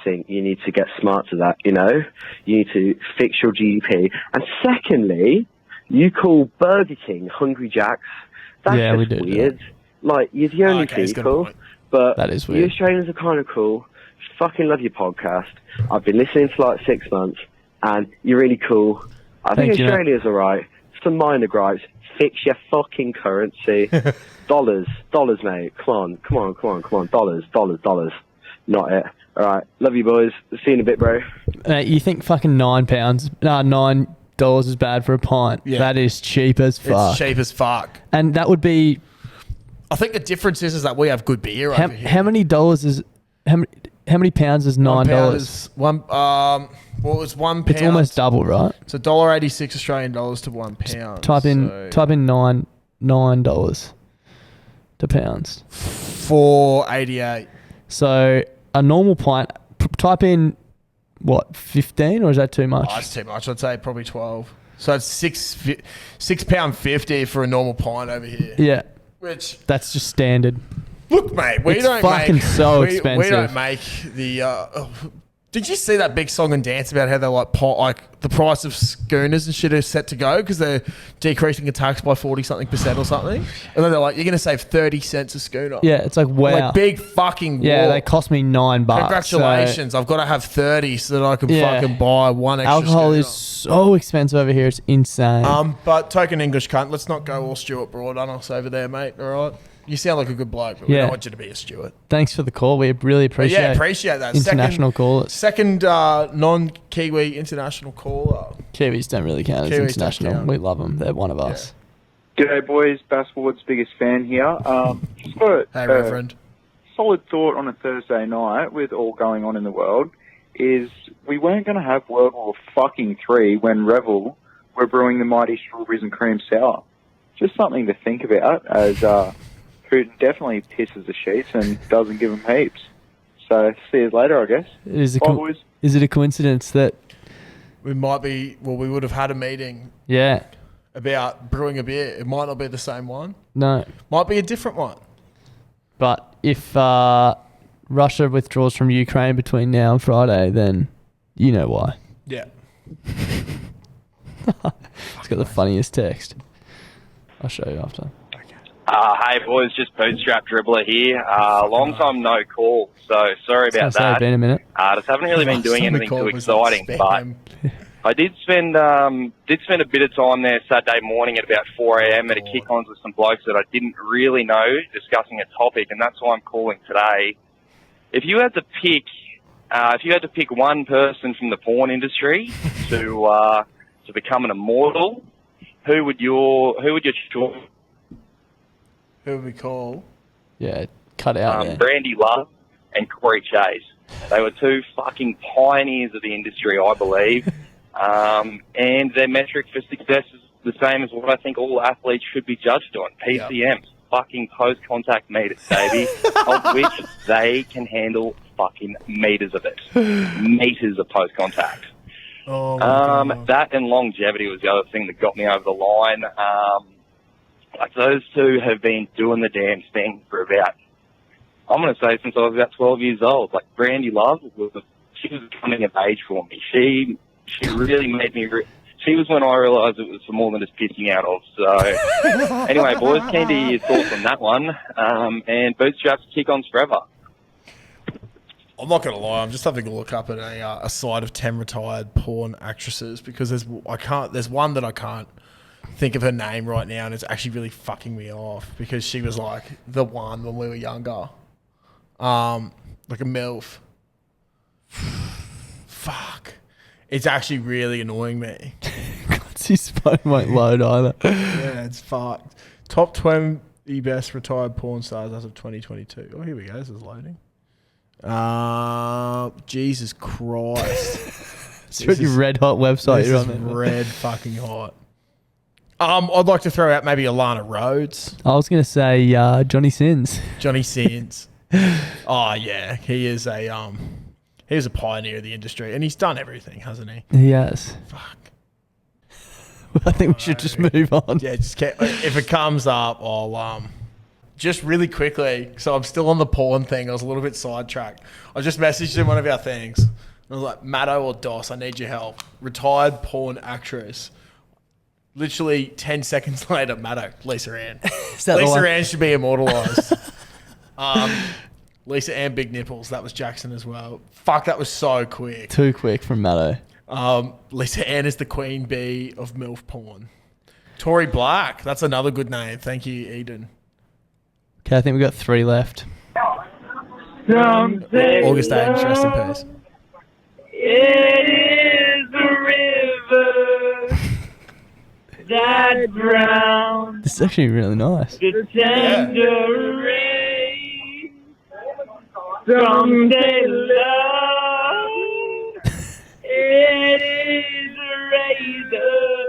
think you need to get smart to that, you know? You need to fix your GDP. And secondly, you call Burger King Hungry Jacks. That's just weird. Like, you're the only people. But that is you weird. Australians are kind of cool. Fucking love your podcast. I've been listening for like 6 months, and you're really cool. I think Australia's alright. Some minor gripes. Fix your fucking currency. Dollars, mate. Come on. Dollars. Not it. Alright. Love you, boys. See you in a bit, bro. You think fucking $9 is bad for a pint? Yeah. That is cheap as fuck. It's cheap as fuck. And that would be... I think the difference is that we have good beer over here. How many pounds is $9? Well, it's £1. It's almost double, right? So $1.86 Australian dollars to £1. Type in $9 to pounds. $4.88. So a normal pint. Type in what, 15, or is that too much? Oh, that's too much. I'd say probably 12. So it's £6.50 for a normal pint over here. Yeah. Which that's just standard. Look, mate, we It's don't fucking make so we expensive. don't make the. Did you see that big song and dance about how they're like the price of schooners and shit are set to go because they're decreasing the tax by 40-something% or something, and then they're like, you're gonna save 30 cents a schooner. Yeah, it's like, wow. Like big fucking yeah, war. they cost me $9. Congratulations, so- I've got to have 30 so that I can Yeah. fucking buy one extra Alcohol schooner. is so expensive over here. It's insane. But token English cunt, let's not go all Stuart Broad on us over there, mate. All right, you sound like a good bloke, but we don't want you to be a Stuart. Thanks for the call. We really appreciate. Yeah, appreciate that. International callers. Second non-Kiwi international caller. Kiwis don't really count as Kiwis don't international. count. We love them. They're one of us. G'day, boys. Basswood's biggest fan here. Just got Hey, Reverend. Solid thought on a Thursday night with all going on in the world is we weren't going to have World War fucking 3 when Revel were brewing the mighty strawberries and cream sour. Just something to think about, as Putin definitely pisses the sheets and doesn't give them heaps. So see you later, I guess. Is Bye, boys. it a coincidence that We would have had a meeting about brewing a beer. It might not be the same one. No. Might be a different one. But if Russia withdraws from Ukraine between now and Friday, then you know why. Yeah. It's got the funniest text. I'll show you after. Hey boys, just bootstrap dribbler here. Long time no call, so sorry about It's that. been a minute. Just haven't really been doing anything too exciting, but I did spend a bit of time there Saturday morning at about 4 a.m. at a kick-ons with some blokes that I didn't really know, discussing a topic, and that's why I'm calling today. If you had to pick one person from the porn industry to become an immortal, who would your choice? Who would we call? Yeah, cut out there. Brandy Love and Corey Chase. They were two fucking pioneers of the industry, I believe. And their metric for success is the same as what I think all athletes should be judged on. PCMs, fucking post-contact meters, baby, of which they can handle fucking meters of it. Meters of post-contact. Oh, that and longevity was the other thing that got me over the line. Like those two have been doing the damn thing for about, I'm going to say since I was about 12 years old. Like Brandy Love, she was coming of age for me. She really made me, she was when I realised it was for more than just pissing out of. So anyway, boys, keen to hear your thoughts on that one. And bootstraps, kick-ons forever. I'm not going to lie. I'm just having a look up at a site of 10 retired porn actresses because there's one that I can't think of her name right now, and it's actually really fucking me off because she was like the one when we were younger, like a MILF. Fuck, it's actually really annoying me. His phone won't load either. Yeah, it's fucked. Top 20 best retired porn stars as of 2022. Oh, here we go. This is loading. Jesus Christ. It's a pretty red hot website you're on there. Red fucking hot. I'd like to throw out maybe Alana Rhodes. I was going to say Johnny Sins. Johnny Sins. Oh yeah, he is a pioneer of the industry, and he's done everything, hasn't he? He has. Fuck. I think we should just move on. Yeah, if it comes up, I'll just really quickly. So I'm still on the porn thing. I was a little bit sidetracked. I just messaged in one of our things. I was like, Matto or Dos, I need your help. Retired porn actress. Literally 10 seconds later, Matto, Lisa Ann. Lisa Ann should be immortalised. Lisa Ann Big Nipples, that was Jackson as well. Fuck, that was so quick. Too quick from Matto. Lisa Ann is the queen bee of MILF porn. Tori Black, that's another good name. Thank you, Eden. Okay, I think we've got 3 left. August Aiden, rest in peace. It is the river that drowns This is actually really nice. the tender rain. Someday, love, it is a razor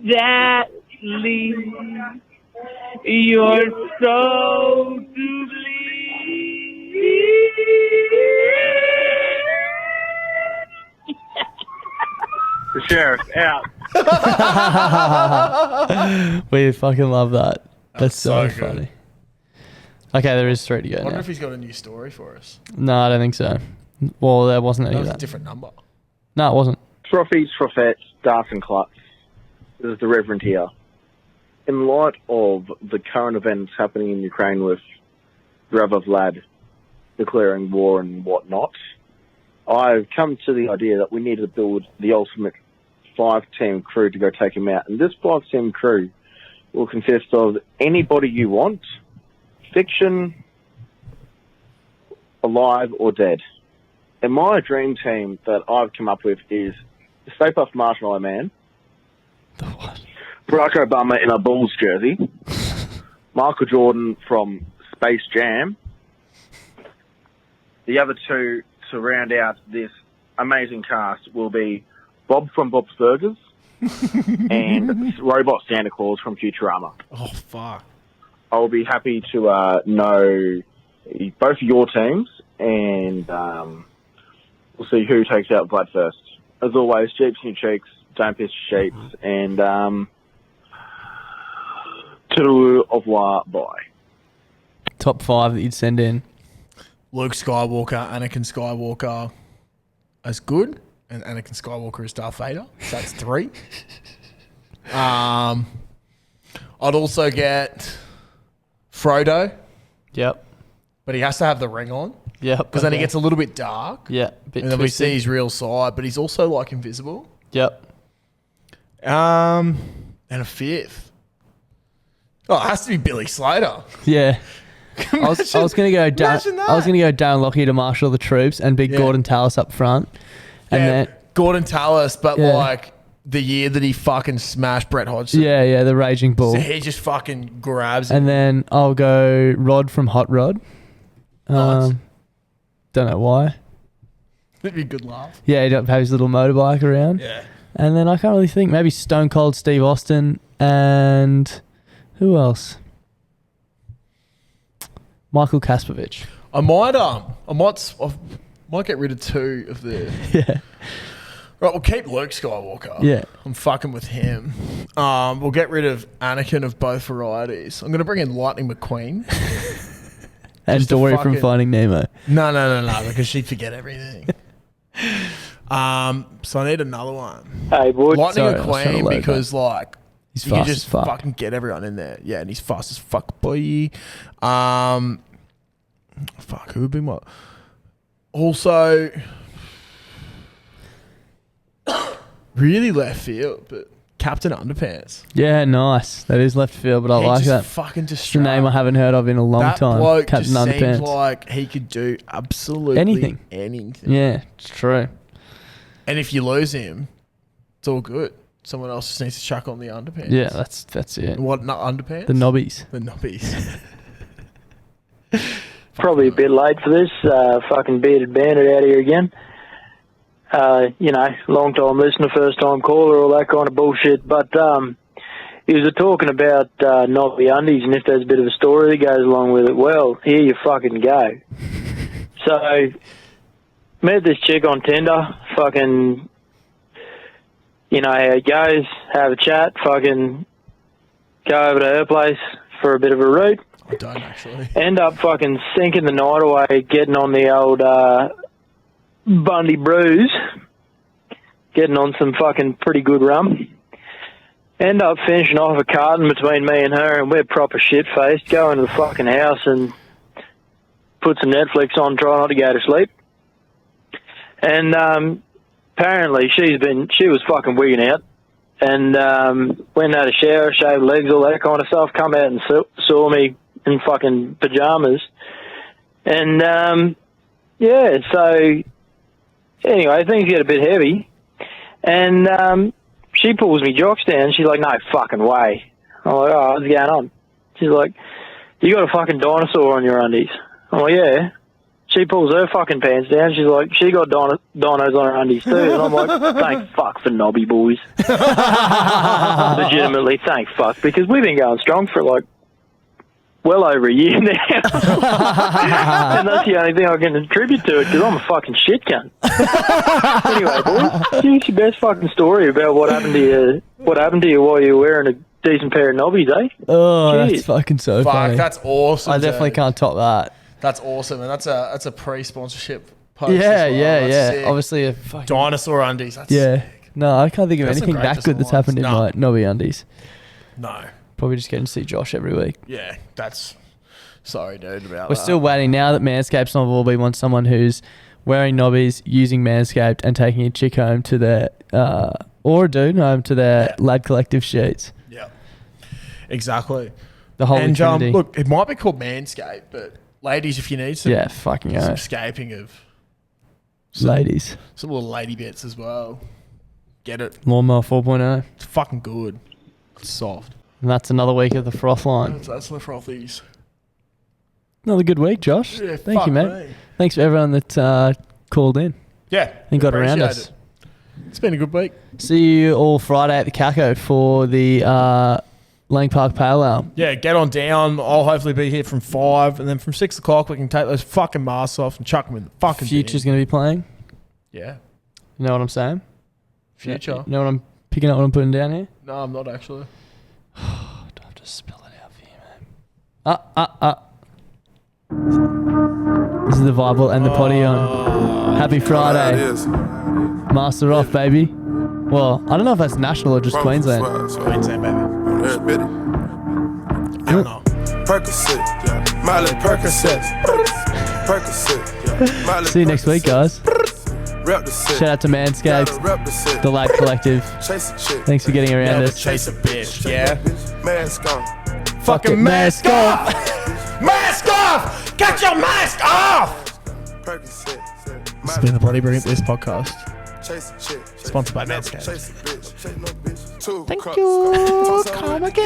that leaves your soul to bleed. The sheriff's out. We fucking love that. That's so so good. funny. Okay, there is 3 to go I wonder now. if he's got a new story for us. No, I don't think so. Well, there wasn't any That of was a that. different number. No, it wasn't. Trophies, Troffettes, Darts and Clutts. This is the Reverend here. In light of the current events happening in Ukraine with Brother Vlad declaring war and whatnot, I've come to the idea that we need to build the ultimate 5-team crew to go take him out. And this 5-team crew will consist of anybody you want, fiction, alive or dead. And my dream team that I've come up with is Stay Puft Marshmallow Man, Barack Obama in a Bulls jersey, Michael Jordan from Space Jam. The other 2 to round out this amazing cast will be Bob from Bob's Burgers and Robot Santa Claus from Futurama. Oh, fuck. I will be happy to know both of your teams, and we'll see who takes out Vlad first. As always, Jeeps in your cheeks, don't piss your sheets, and tout au revoir, bye. Top 5 that you'd send in. Luke Skywalker, Anakin Skywalker as good, and Anakin Skywalker as Darth Vader. So that's 3. I'd also get Frodo. Yep. But he has to have the ring on. Yep. Because then he gets a little bit dark. Yeah. Bit And then we twisted. see his real side, but he's also like invisible. Yep. And a 5th. Oh, it has to be Billy Slater. Yeah. I was going to go imagine that. I was going to go Darren Lockyer to marshal the troops and big Gordon Tallis up front. And then Gordon Tallis, but Yeah. like the year that he fucking smashed Brett Hodgson. yeah, the Raging Bull. So he just fucking grabs him. And then I'll go Rod from Hot Rod. Don't know why. That'd be a good laugh. Yeah, he'd have his little motorbike around. Yeah. And then I can't really think. Maybe Stone Cold Steve Austin and who else? Michael Kaspovich. I might get rid of 2 of the. Yeah. Right, we'll keep Luke Skywalker. Yeah. I'm fucking with him. We'll get rid of Anakin of both varieties. I'm going to bring in Lightning McQueen. And Just to Dory from fucking- Finding Nemo. No, because she'd forget everything. So I need another one. Hey, boys. Lightning Sorry, I was trying to McQueen load because that. like He's you can fast just as fuck. fucking get everyone in there. Yeah, and he's fast as fuck, boy. Fuck, who would be my... Also, really left field, but Captain Underpants. Yeah, nice. That is left field, but I He like just that. fucking It's a name I haven't heard of in a long That time. bloke Captain just Underpants. seems like he could do absolutely Anything. anything. Yeah, it's true. And if you lose him, it's all good. Someone else just needs to chuck on the underpants. Yeah, that's it. What, not underpants? The knobbies. The knobbies. Probably a bit late for this. Fucking bearded bandit out here again. Long time listener, first time caller, all that kind of bullshit. But he was talking about Knobby undies, and if there's a bit of a story that goes along with it, well, here you fucking go. So, met this chick on Tinder, fucking, how it goes, have a chat, fucking go over to her place for a bit of a root. I don't actually. End up fucking sinking the night away, getting on the old Bundy brews, getting on some fucking pretty good rum. End up finishing off a carton between me and her, and we're proper shit-faced, go into the fucking house and put some Netflix on, try not to go to sleep. And apparently she was fucking wigging out, and went and had a shower, shaved legs, all that kind of stuff, come out and saw me in fucking pajamas. And so anyway, things get a bit heavy, and she pulls me jocks down. She's like, no fucking way. I'm like, oh, what's going on? She's like, you got a fucking dinosaur on your undies. I'm like, yeah. She pulls her fucking pants down. She's like, she got dinos on her undies too. And I'm like, thank fuck for Knobby boys. Legitimately, thank fuck, because we've been going strong for like well over a year now. And that's the only thing I can attribute to it, because I'm a fucking shit cunt. Anyway, boys, give us your best fucking story about what happened to you while you were wearing a decent pair of knobbies, eh? Oh, Cheers. that's fucking so funny. That's awesome. I definitely can't top that. That's awesome, and that's a pre-sponsorship post. Yeah, as well. yeah. That's sick. Obviously, a fucking dinosaur undies. That's sick. No, I can't think of That's some anything great that good that's designs. happened in my Knobby undies. No. Probably just getting to see Josh every week. Yeah, that's... Sorry, dude, about We're that. still waiting now that Manscaped's not all. We want someone who's wearing knobbies, using Manscaped, and taking a chick home to their, or a dude home to their Lad Collective sheets. Yeah. Exactly. The whole trinity. Look, it might be called Manscaped, but ladies, if you need some... Yeah, fucking some oath. scaping of... Ladies. Some little lady bits as well. Get it. Lawnmower 4.0. It's fucking good. It's soft. And that's another week of the froth line. That's the frothies. Another good week, Josh. Yeah, Thank fuck you, mate. me. Thanks for everyone that called in. Yeah. And got around appreciate us. it. It's been a good week. See you all Friday at the Cacko for the Lang Park Pale Ale. Yeah, get on down. I'll hopefully be here from 5, and then from 6 o'clock we can take those fucking masks off and chuck them in the fucking Future's bin. going to be playing. Yeah. You know what I'm saying? Future. You know what I'm picking up what I'm putting down here? No, I'm not actually. Do I have to spill it out for you, man? This is the Bible and the potty on. Happy Friday. Master off, baby. Well, I don't know if that's national or just Queensland. Queensland, baby. Percocet, Miley Percocet, Percocet. See you next week, guys. Shout out to Manscaped, the Lad Collective. Thanks for getting around us. Chase a bitch, yeah? Mask on. Fucking mask off! Mask off! Get your mask off! This has been the Bloody Brilliant This podcast. Sponsored by Manscaped. Thank you. Come again.